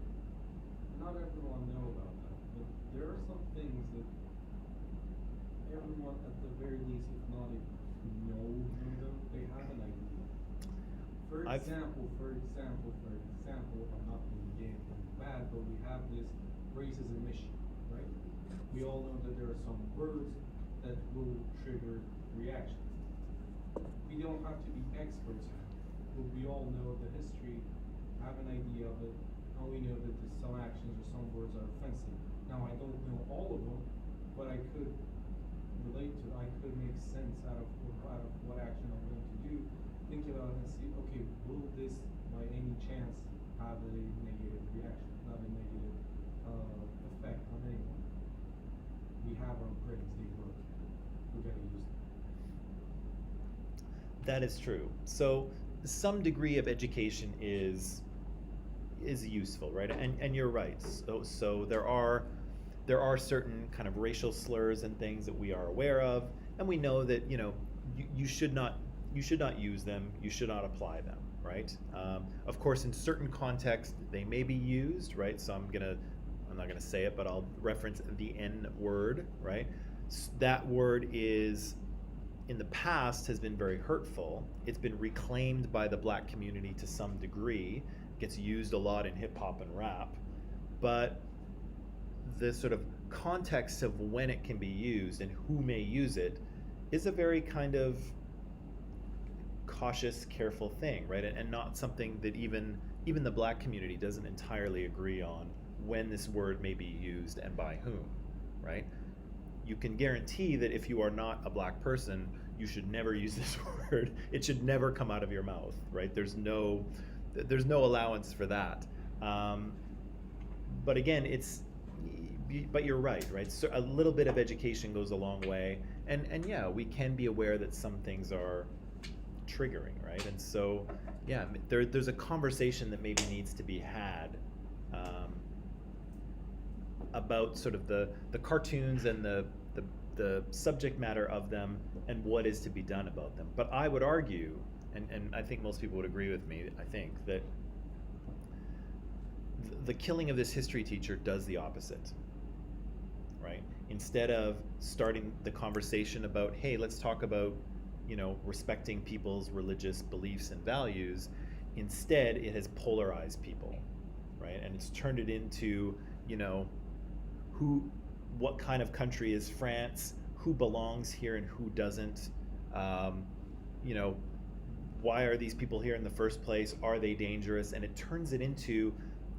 not everyone know about that, but there are some things that everyone, at the very least, if not if know them, they have an idea. For example, I'm not being gay or bad, but we have this racism issue, right? We all know that there are some words that will trigger reactions. We don't have to be experts in it, but we all know the history, have an idea of it, and we know that some actions or some words are offensive. Now, I don't know all of them, but I could relate to, I could make sense out of what action I'm going to do, think about it and see, okay, will this by any chance have a negative reaction, not a negative effect on anyone? We have our brains, they work, we gotta use them. That is true. So some degree of education is useful, right? And you're right. So there are certain kind of racial slurs and things that we are aware of, and we know that you should not use them. You should not apply them, right? Of course, in certain contexts they may be used, right? So I'm not gonna say it, but I'll reference the N word, right? That word is, in the past, has been very hurtful. It's been reclaimed by the black community to some degree. Gets used a lot in hip hop and rap, but the sort of context of when it can be used and who may use it is a very kind of cautious, careful thing, right? And not something that even the black community doesn't entirely agree on when this word may be used and by whom, right? You can guarantee that if you are not a black person, you should never use this word. It should never come out of your mouth, right? There's no allowance for that. But again, but you're right? So a little bit of education goes a long way, and yeah, we can be aware that some things are triggering, right? And so, yeah, there's a conversation that maybe needs to be had about sort of the cartoons and the subject matter of them and what is to be done about them. But I would argue, and I think most people would agree with me, I think, that the killing of this history teacher does the opposite, right? Instead of starting the conversation about, hey, let's talk about, respecting people's religious beliefs and values, instead it has polarized people, right? And it's turned it into, what kind of country is France, who belongs here and who doesn't, why are these people here in the first place, are they dangerous? And it turns it into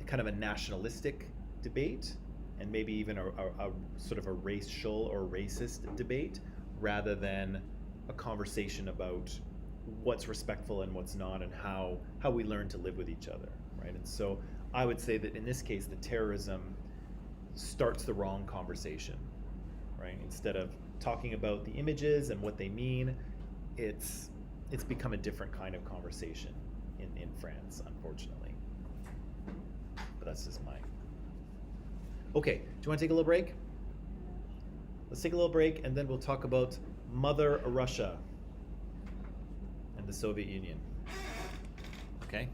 kind of a nationalistic debate, and maybe even a sort of a racial or racist debate, rather than a conversation about what's respectful and what's not, and how we learn to live with each other, right? And so I would say that in this case, the terrorism starts the wrong conversation, right? Instead of talking about the images and what they mean, it's it's become a different kind of conversation in France, unfortunately. But that's just mine. Okay, do you want to take a little break? Let's take a little break, and then we'll talk about Mother Russia and the Soviet Union. Okay?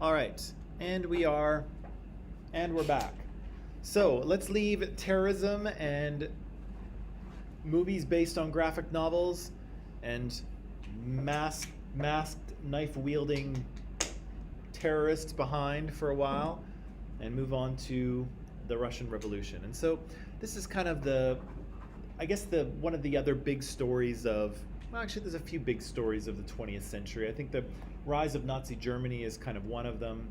All right, and we're back. So let's leave terrorism and movies based on graphic novels and masked knife-wielding terrorists behind for a while and move on to the Russian Revolution. And so this is kind of one of the other big stories of, well, actually there's a few big stories of the 20th century. I think the rise of Nazi Germany is kind of one of them.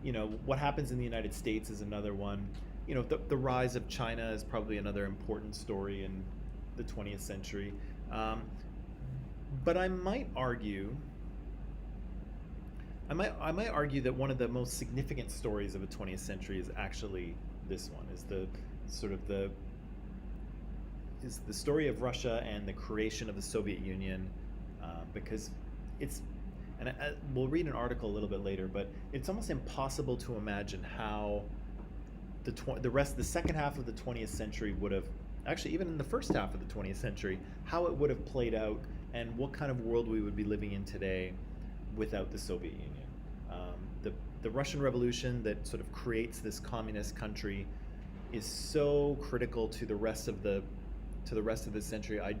You know, what happens in the United States is another one. You know, the rise of China is probably another important story in the 20th century. But I might argue that one of the most significant stories of the 20th century is actually this one, is the story of Russia and the creation of the Soviet Union, because we'll read an article a little bit later, but it's almost impossible to imagine how the second half of the 20th century would have, actually even in the first half of the 20th century, how it would have played out and what kind of world we would be living in today without the Soviet Union. The Russian Revolution that sort of creates this communist country is so critical to the rest of the century. I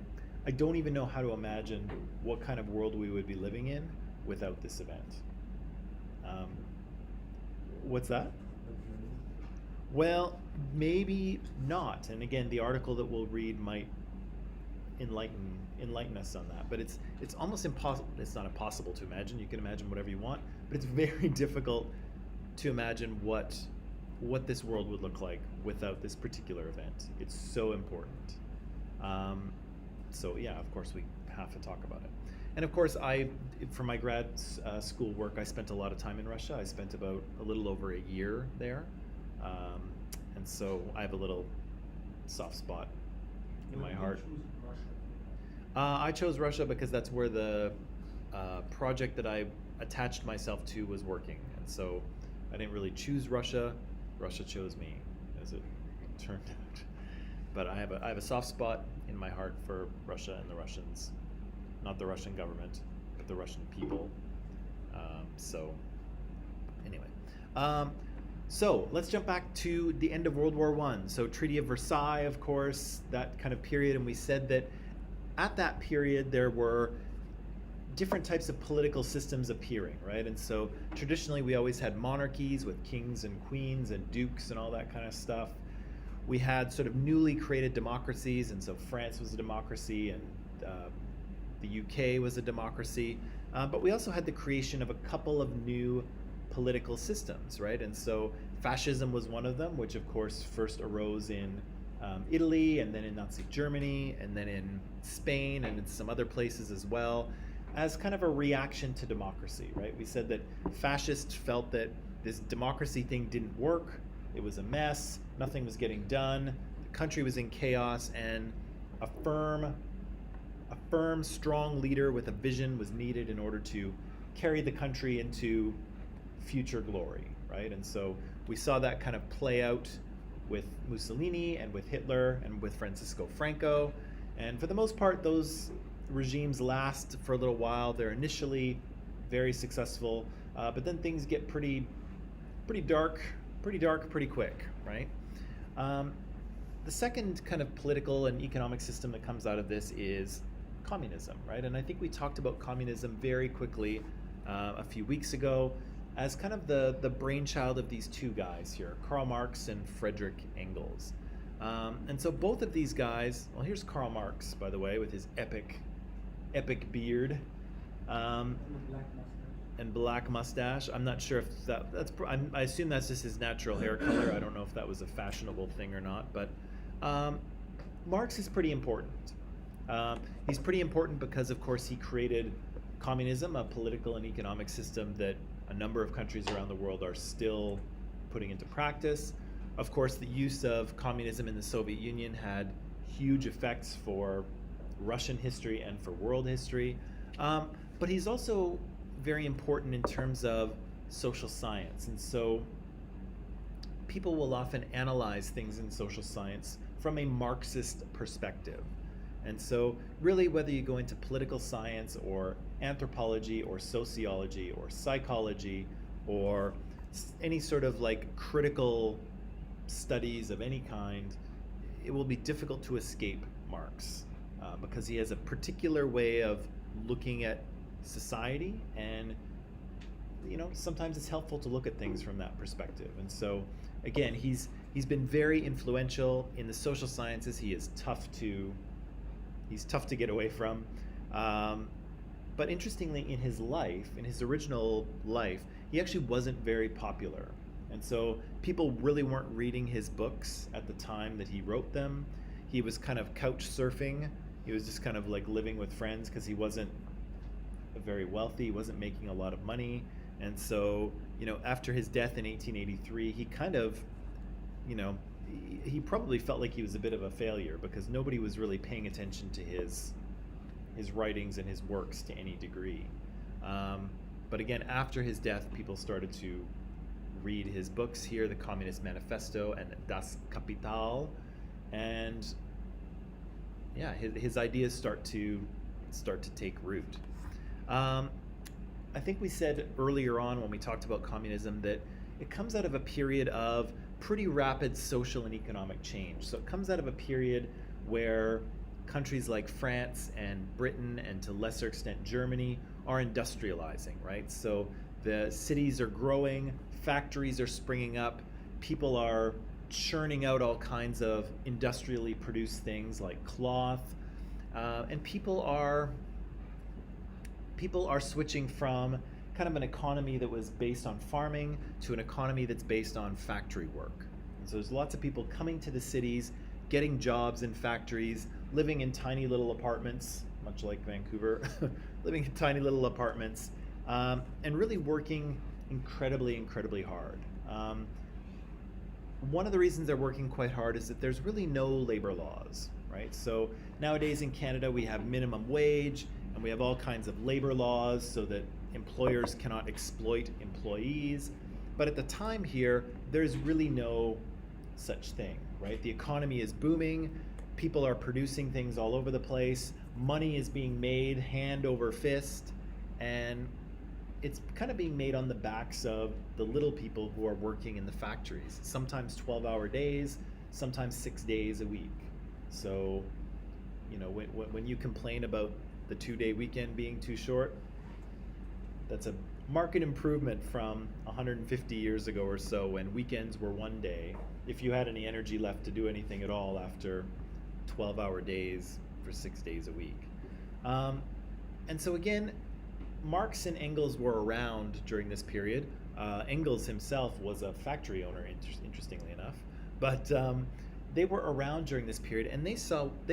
don't even know how to imagine what kind of world we would be living in without this event. What's that? Well, maybe not. And again, the article that we'll read might enlighten us on that. But it's almost impossible. It's not impossible to imagine. You can imagine whatever you want, but it's very difficult to imagine what this world would look like without this particular event. It's so important. So yeah, of course we have to talk about it. And of course, for my grad school work, I spent a lot of time in Russia. I spent about a little over a year there. And so I have a little soft spot in my heart. I chose Russia because that's where the project that I attached myself to was working. And so I didn't really choose Russia. Russia chose me, as it turned out. But I have a soft spot in my heart for Russia and the Russians. Not the Russian government, but the Russian people. So anyway. So let's jump back to the end of World War I. So Treaty of Versailles, of course, that kind of period. And we said that at that period there were different types of political systems appearing, right? And so traditionally we always had monarchies with kings and queens and dukes and all that kind of stuff. We had sort of newly created democracies, and so France was a democracy and the UK was a democracy. But we also had the creation of a couple of new political systems, right? And so fascism was one of them, which of course first arose in Italy, and then in Nazi Germany, and then in Spain, and in some other places as well, as kind of a reaction to democracy, right? We said that fascists felt that this democracy thing didn't work, it was a mess, nothing was getting done, the country was in chaos, and a firm, strong leader with a vision was needed in order to carry the country into future glory, right? And so we saw that kind of play out with Mussolini and with Hitler and with Francisco Franco. And for the most part, those regimes last for a little while. They're initially very successful, but then things get pretty dark pretty quick, right? The second kind of political and economic system that comes out of this is communism, right? And I think we talked about communism very quickly a few weeks ago as kind of the brainchild of these two guys here, Karl Marx and Friedrich Engels. And so both of these guys, well, here's Karl Marx, by the way, with his epic beard. And black mustache. I'm not sure if I assume that's just his natural hair color. I don't know if that was a fashionable thing or not, but Marx is pretty important. He's pretty important because, of course, he created communism, a political and economic system that a number of countries around the world are still putting into practice. Of course, the use of communism in the Soviet Union had huge effects for Russian history and for world history. But he's also very important in terms of social science. And so people will often analyze things in social science from a Marxist perspective. And so really, whether you go into political science or anthropology or sociology or psychology or any sort of like critical studies of any kind, it will be difficult to escape Marx because he has a particular way of looking at society, and sometimes it's helpful to look at things from that perspective. And so again, he's been very influential in the social sciences. He's tough to get away from. But interestingly, in his original life, he actually wasn't very popular. And so people really weren't reading his books at the time that he wrote them. He was kind of couch surfing. He was just kind of like living with friends because he wasn't very wealthy, he wasn't making a lot of money. And so, after his death in 1883, he kind of, he probably felt like he was a bit of a failure because nobody was really paying attention to his writings and his works to any degree. But again, after his death, people started to read his books here, the Communist Manifesto and Das Kapital, and yeah, his ideas start to take root. I think we said earlier on when we talked about communism that it comes out of a period of pretty rapid social and economic change. So it comes out of a period where countries like France and Britain, and to a lesser extent Germany, are industrializing, right? So the cities are growing, factories are springing up, people are churning out all kinds of industrially produced things like cloth, and people are switching from kind of an economy that was based on farming to an economy that's based on factory work. And so there's lots of people coming to the cities, getting jobs in factories, living in tiny little apartments, much like Vancouver, living in tiny little apartments, and really working incredibly, incredibly hard. One of the reasons they're working quite hard is that there's really no labor laws, right? So nowadays in Canada, we have minimum wage, and we have all kinds of labor laws so that employers cannot exploit employees. But at the time here, there's really no such thing, right? The economy is booming, people are producing things all over the place, money is being made hand over fist, and it's kind of being made on the backs of the little people who are working in the factories, sometimes 12-hour days, sometimes 6 days a week. So, when you complain about the 2-day weekend being too short, that's a marked improvement from 150 years ago or so, when weekends were 1 day, if you had any energy left to do anything at all after 12-hour days for 6 days a week. And so again, Marx and Engels were around during this period. Engels himself was a factory owner, interestingly enough, but they were around during this period, and they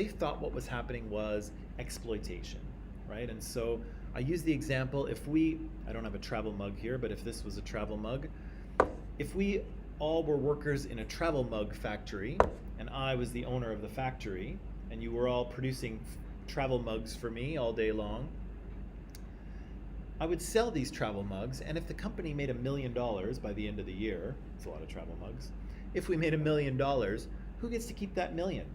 thought what was happening was exploitation, right? And so I use the example, I don't have a travel mug here, but if this was a travel mug, if we all were workers in a travel mug factory, and I was the owner of the factory, and you were all producing travel mugs for me all day long, I would sell these travel mugs, and if the company made $1 million by the end of the year, it's a lot of travel mugs, if we made $1 million, who gets to keep that million?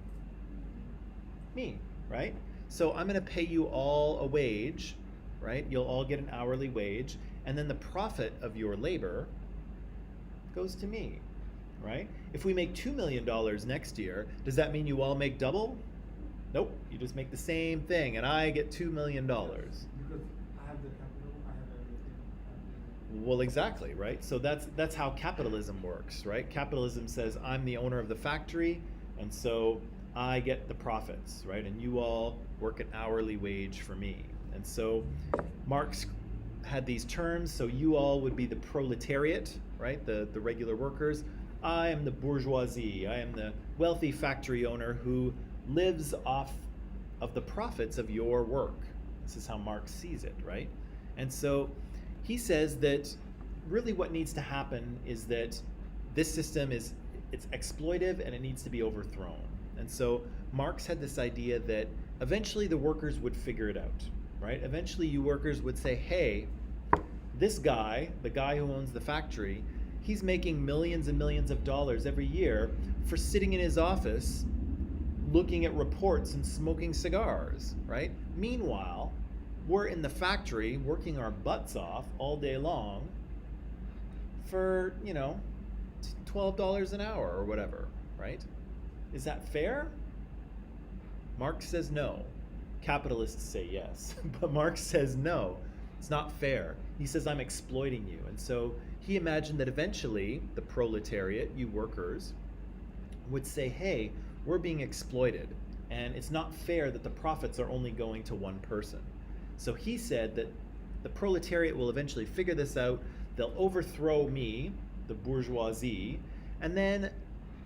Me, right? So I'm going to pay you all a wage, right? You'll all get an hourly wage, and then the profit of your labor goes to me, right? If we make $2 million next year, does that mean you all make double? Nope, you just make the same thing, and I get $2 million. Because I have the capital, I have everything. Well, exactly, right? So that's how capitalism works, right? Capitalism says I'm the owner of the factory, and so I get the profits, right? And you all work an hourly wage for me. And so Marx had these terms, so you all would be the proletariat, right? The regular workers. I am the bourgeoisie. I am the wealthy factory owner who lives off of the profits of your work. This is how Marx sees it, right? And so he says that really what needs to happen is that this system it's exploitive and it needs to be overthrown. And so Marx had this idea that eventually the workers would figure it out, right? Eventually you workers would say, hey, this guy, the guy who owns the factory, he's making millions and millions of dollars every year for sitting in his office looking at reports and smoking cigars, right? Meanwhile, we're in the factory working our butts off all day long, for, you know, $12 an hour or whatever, right? Is that fair? Marx says no. Capitalists say yes. But Marx says no. It's not fair. He says, I'm exploiting you. And so he imagined that eventually the proletariat, you workers, would say, hey, we're being exploited, and it's not fair that the profits are only going to one person. So he said that the proletariat will eventually figure this out, they'll overthrow me, the bourgeoisie, and then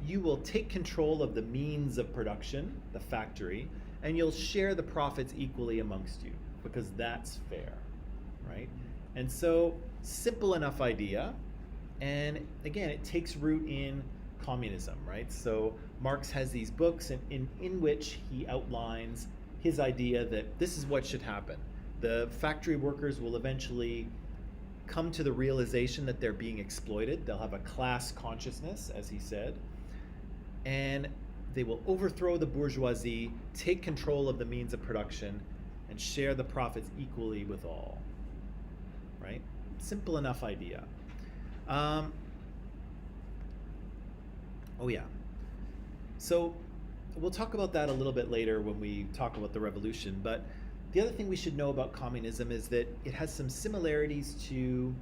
you will take control of the means of production, the factory, and you'll share the profits equally amongst you, because that's fair, right? And so, simple enough idea, and again, it takes root in communism, right? So Marx has these books in which he outlines his idea that this is what should happen. The factory workers will eventually come to the realization that they're being exploited. They'll have a class consciousness, as he said, and they will overthrow the bourgeoisie, take control of the means of production, and share the profits equally with all, right? Simple enough idea. Oh yeah. So we'll talk about that a little bit later when we talk about the revolution, but the other thing we should know about communism is that it has some similarities to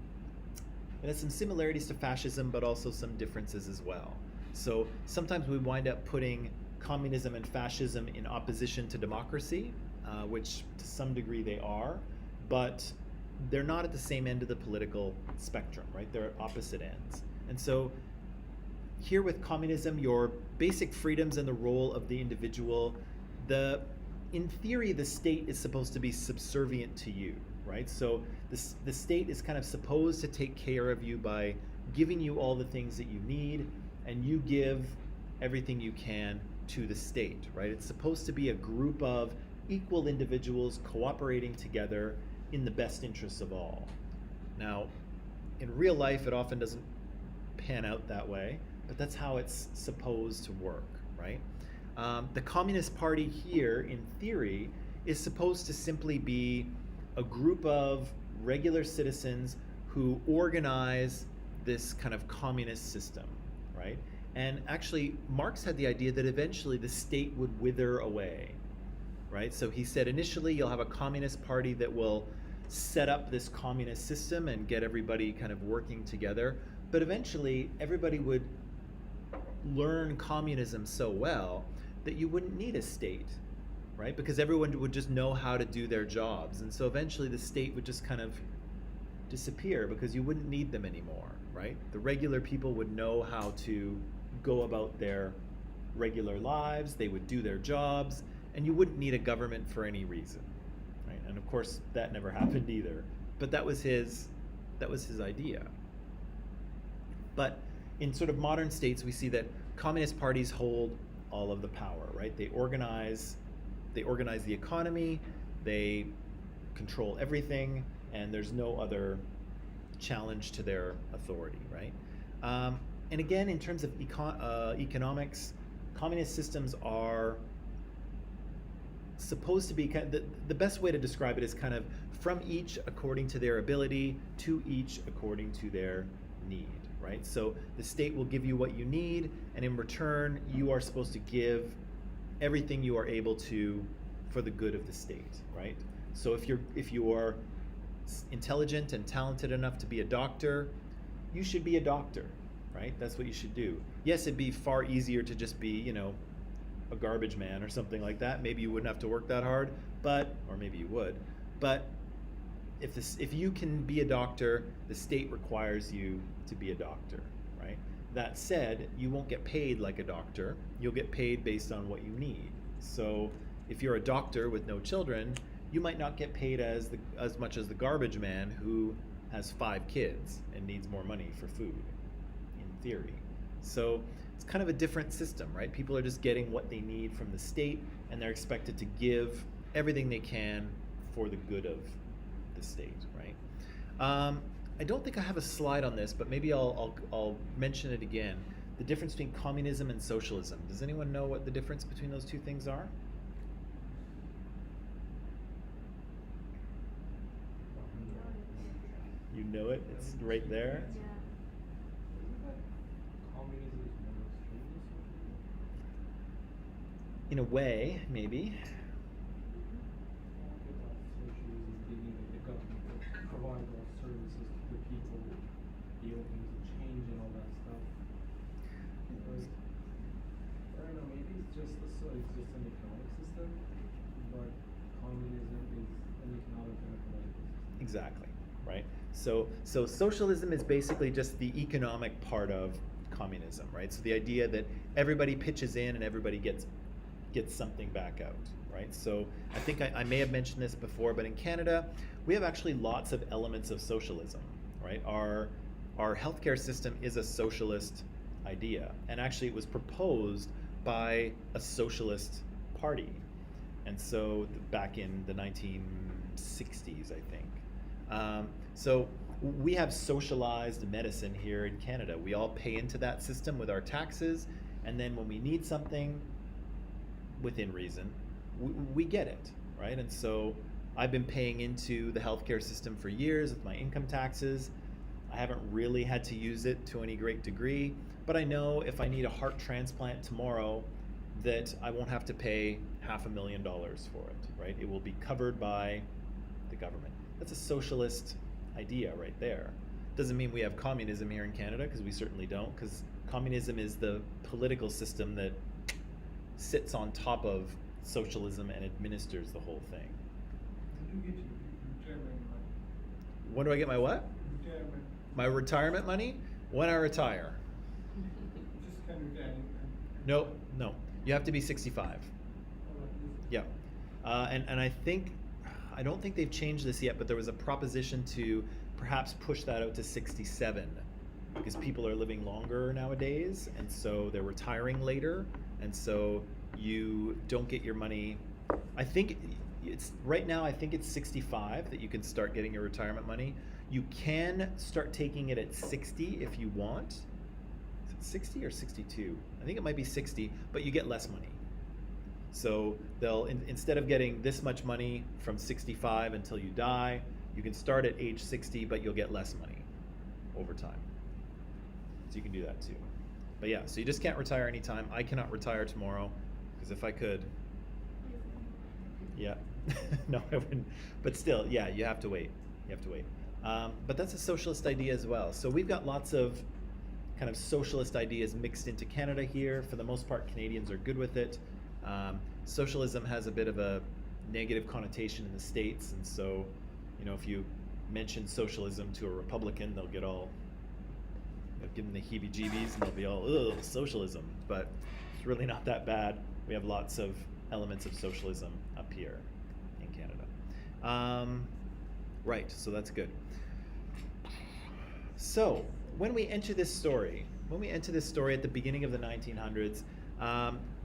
fascism, but also some differences as well. So sometimes we wind up putting communism and fascism in opposition to democracy, which to some degree they are, but they're not at the same end of the political spectrum, right? They're at opposite ends. And so here with communism, your basic freedoms and the role of the individual, in theory, the state is supposed to be subservient to you, right? So the state is kind of supposed to take care of you by giving you all the things that you need, and you give everything you can to the state, right? It's supposed to be a group of equal individuals cooperating together in the best interests of all. Now, in real life, it often doesn't pan out that way, but that's how it's supposed to work, right? The Communist Party here, in theory, is supposed to simply be a group of regular citizens who organize this kind of communist system, right? And actually, Marx had the idea that eventually the state would wither away, right? So he said initially you'll have a communist party that will set up this communist system and get everybody kind of working together, but eventually everybody would learn communism so well that you wouldn't need a state, right? Because everyone would just know how to do their jobs. And so eventually the state would just kind of disappear because you wouldn't need them anymore, right? The regular people would know how to go about their regular lives, they would do their jobs, and you wouldn't need a government for any reason, right? And of course that never happened either, but that was his idea. But in sort of modern states, we see that communist parties hold all of the power, right? They organize the economy, they control everything, and there's no other challenge to their authority, right? And again, in terms of economics, communist systems are supposed to be the best way to describe it is kind of from each according to their ability, to each according to their need, right? So the state will give you what you need, and in return, you are supposed to give everything you are able to for the good of the state, right? So if you are intelligent and talented enough to be a doctor, you should be a doctor, right? That's what you should do. Yes, it'd be far easier to just be, a garbage man or something like that. Maybe you wouldn't have to work that hard, or maybe you would. But if you can be a doctor, the state requires you to be a doctor, right? That said, you won't get paid like a doctor. You'll get paid based on what you need. So if you're a doctor with no children, you might not get paid as much as the garbage man who has 5 kids and needs more money for food, in theory. So it's kind of a different system, right? People are just getting what they need from the state, and they're expected to give everything they can for the good of the state, right? I don't think I have a slide on this, but maybe I'll mention it again. The difference between communism and socialism. Does anyone know what the difference between those two things are? You know it? It's right there? Yeah. in a way, maybe. Socialism being like the government that provides all services to the people, be open to change and all that stuff. But, I don't know, maybe it's just an economic system, but communism is an economic and a political system. Exactly, right? So socialism is basically just the economic part of communism, right? So the idea that everybody pitches in and everybody gets something back out, right? So I think I may have mentioned this before, but in Canada, we have actually lots of elements of socialism, right? Our healthcare system is a socialist idea, and actually it was proposed by a socialist party, and so back in the 1960s, I think. So we have socialized medicine here in Canada. We all pay into that system with our taxes, and then when we need something, within reason, we get it, right? And so I've been paying into the healthcare system for years with my income taxes. I haven't really had to use it to any great degree, but I know if I need a heart transplant tomorrow, that I won't have to pay $500,000 for it, right? It will be covered by the government. That's a socialist idea right there. Doesn't mean we have communism here in Canada, because we certainly don't, because communism is the political system that sits on top of socialism and administers the whole thing. Did you get your retirement money? When do I get my what? Retirement. My retirement money? When I retire. Just kind of retiring. No. You have to be 65. Yeah. And I don't think they've changed this yet, but there was a proposition to perhaps push that out to 67, because people are living longer nowadays, and so they're retiring later, and so you don't get your money. I think it's right now, I think it's 65 that you can start getting your retirement money. You can start taking it at 60 if you want. Is it 60 or 62? I think it might be 60, but you get less money. So they'll, instead of getting this much money from 65 until you die, you can start at age 60, but you'll get less money over time. So you can do that too. But yeah, so you just can't retire anytime. I cannot retire tomorrow, because if I could, yeah, no, I wouldn't. But still, yeah, you have to wait. You have to wait. But that's a socialist idea as well. So we've got lots of kind of socialist ideas mixed into Canada here. For the most part, Canadians are good with it. Socialism has a bit of a negative connotation in the States, and so, you know, if you mention socialism to a Republican, they'll get all, they'll give them the heebie-jeebies, and they'll be all, ugh, socialism. But it's really not that bad. We have lots of elements of socialism up here in Canada. Right, so that's good. So when we enter this story at the beginning of the 1900s,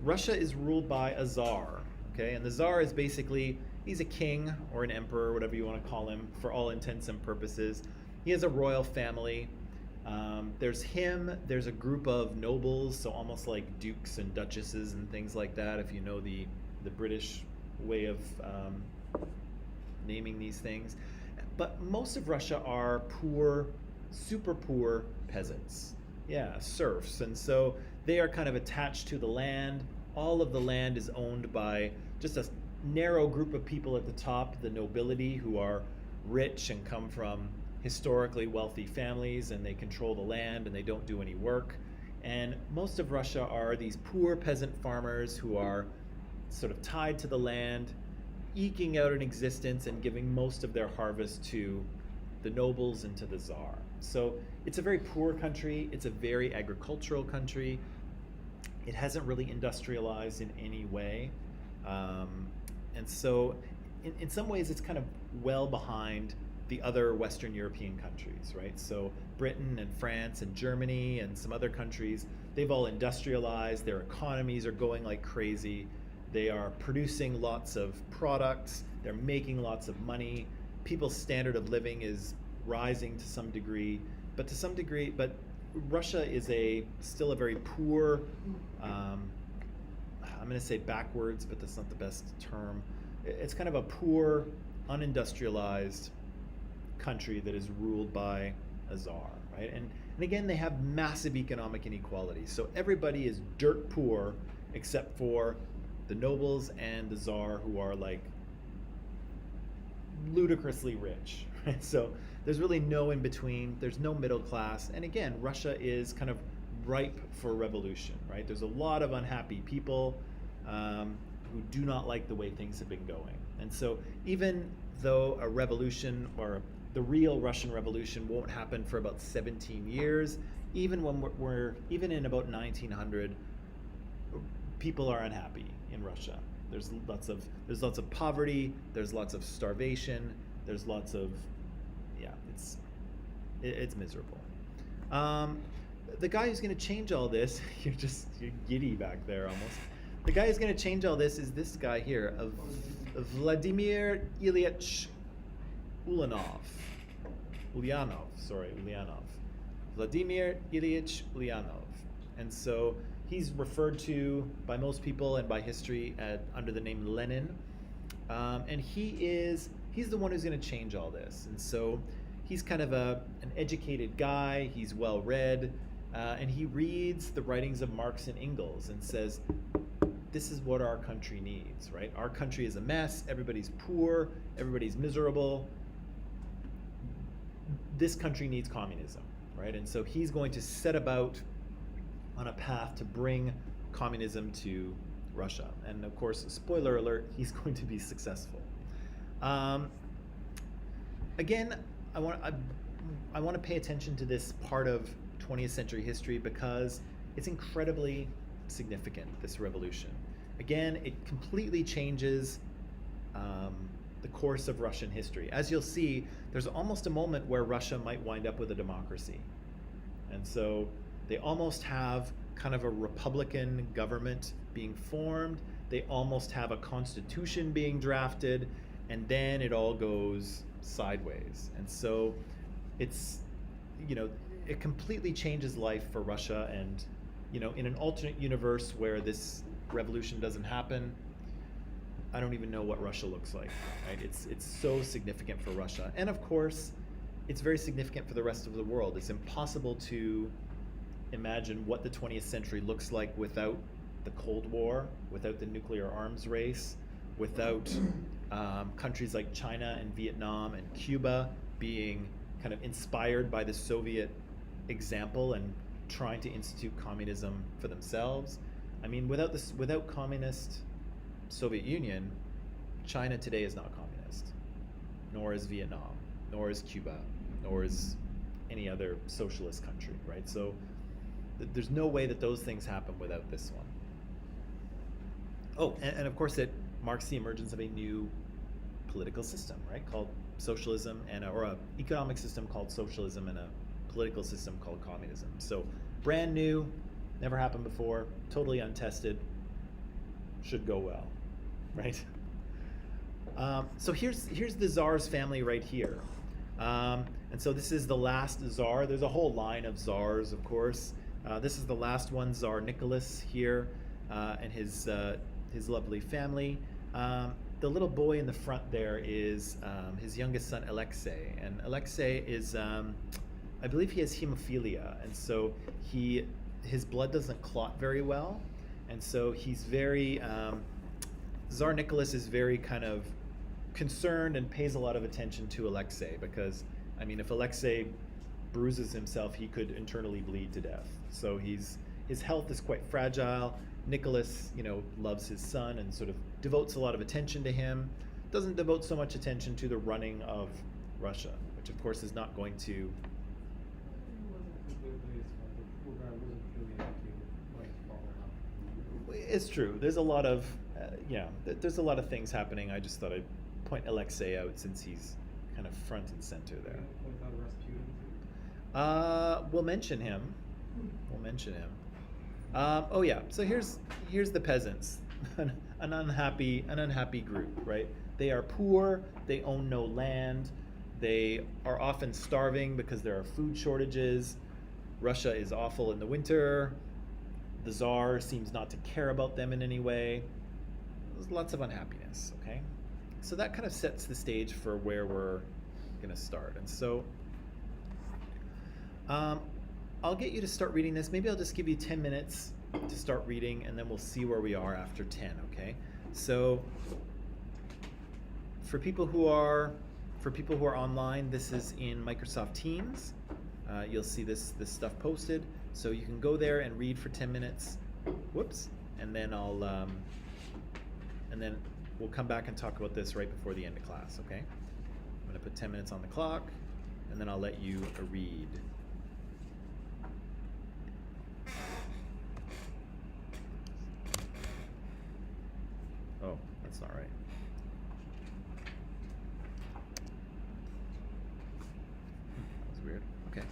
Russia is ruled by a czar, okay? And the czar is basically, he's a king or an emperor, whatever you want to call him, for all intents and purposes. He has a royal family. There's him, there's a group of nobles, so almost like dukes and duchesses and things like that, if you know the British way of naming these things. But most of Russia are poor, super poor peasants. Yeah, serfs. And so they are kind of attached to the land. All of the land is owned by just a narrow group of people at the top, the nobility, who are rich and come from historically wealthy families, and they control the land and they don't do any work. And most of Russia are these poor peasant farmers who are sort of tied to the land, eking out an existence and giving most of their harvest to the nobles and to the czar. So it's a very poor country. It's a very agricultural country. It hasn't really industrialized in any way. And so in some ways it's kind of well behind the other Western European countries, right? So Britain and France and Germany and some other countries, they've all industrialized. Their economies are going like crazy. They are producing lots of products. They're making lots of money. People's standard of living is rising to some degree, but Russia is still a very poor, I'm going to say backwards, but that's not the best term. It's kind of a poor, unindustrialized country that is ruled by a czar, right? And again, they have massive economic inequality. So everybody is dirt poor except for the nobles and the czar, who are like ludicrously rich, right? So there's really no in between. There's no middle class. And again, Russia is kind of ripe for revolution, right? There's a lot of unhappy people who do not like the way things have been going. And so even though a revolution or the real Russian Revolution won't happen for about 17 years, even when we're even in about 1900, people are unhappy in Russia. There's lots of poverty. There's lots of starvation. There's lots of, yeah, it's miserable. The guy who's going to change all this, you're giddy back there almost. The guy who's going to change all this is this guy here, of Vladimir Ilyich Ulyanov. Vladimir Ilyich Ulyanov. And so he's referred to by most people and by history under the name Lenin. And he's the one who's going to change all this. And so he's kind of an educated guy. He's well read. And he reads the writings of Marx and Engels and says, this is what our country needs, right? Our country is a mess. Everybody's poor. Everybody's miserable. This country needs communism, right? And so he's going to set about on a path to bring communism to Russia. And of course, spoiler alert, he's going to be successful. Again, I want to pay attention to this part of 20th century history because it's incredibly significant, this revolution. Again, it completely changes the course of Russian history. As you'll see, there's almost a moment where Russia might wind up with a democracy. And so they almost have kind of a republican government being formed. They almost have a constitution being drafted, and then it all goes sideways. And so it's, it completely changes life for Russia. And, in an alternate universe where this revolution doesn't happen, I don't even know what Russia looks like, right? It's so significant for Russia. And of course, it's very significant for the rest of the world. It's impossible to imagine what the 20th century looks like without the Cold War, without the nuclear arms race, without countries like China and Vietnam and Cuba being kind of inspired by the Soviet example and trying to institute communism for themselves. I mean, without communist Soviet Union, China today is not communist, nor is Vietnam, nor is Cuba, nor is any other socialist country, right? So there's no way that those things happen without this one. Oh, and of course it marks the emergence of a new political system, right, called socialism, or an economic system called socialism, and a political system called communism. So brand new, never happened before, totally untested, should go well, right? So here's the Tsar's family right here. And so this is the last Tsar. There's a whole line of Tsars, of course. This is the last one, Tsar Nicholas here, and his lovely family. The little boy in the front there is his youngest son, Alexei. And Alexei is, I believe he has hemophilia. And so his blood doesn't clot very well. And so he's very, Tsar Nicholas is very kind of concerned and pays a lot of attention to Alexei because, I mean, if Alexei bruises himself, he could internally bleed to death. So his health is quite fragile. Nicholas, loves his son and sort of devotes a lot of attention to him. Doesn't devote so much attention to the running of Russia, which of course is not going to. He wasn't the poor guy wasn't really educated like his father. It's true. There's a lot of, there's a lot of things happening. I just thought I'd point Alexei out since he's kind of front and center there. Without Rasputin too? We'll mention him. Oh yeah. So here's the peasants, an unhappy group, right? They are poor. They own no land. They are often starving because there are food shortages. Russia is awful in the winter. The Tsar seems not to care about them in any way. There's lots of unhappiness. Okay, so that kind of sets the stage for where we're gonna start. And so I'll get you to start reading this. Maybe I'll just give you 10 minutes to start reading, and then we'll see where we are after 10, okay? So for people who are online, this is in Microsoft Teams. You'll see this stuff posted, so you can go there and read for 10 minutes. Whoops, and then and then we'll come back and talk about this right before the end of class, okay? I'm gonna put 10 minutes on the clock, and then I'll let you read. Oh, that's not right. That was weird. Okay.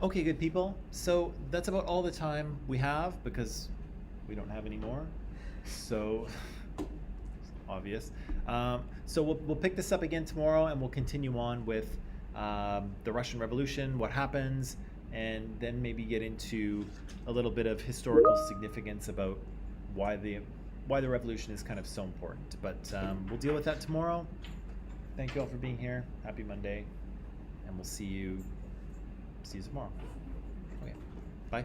Okay, good people. So that's about all the time we have because we don't have any more. So obvious. So we'll pick this up again tomorrow, and we'll continue on with the Russian Revolution, what happens, and then maybe get into a little bit of historical significance about why the revolution is kind of so important. But we'll deal with that tomorrow. Thank you all for being here. Happy Monday, and we'll see you tomorrow. Okay, bye.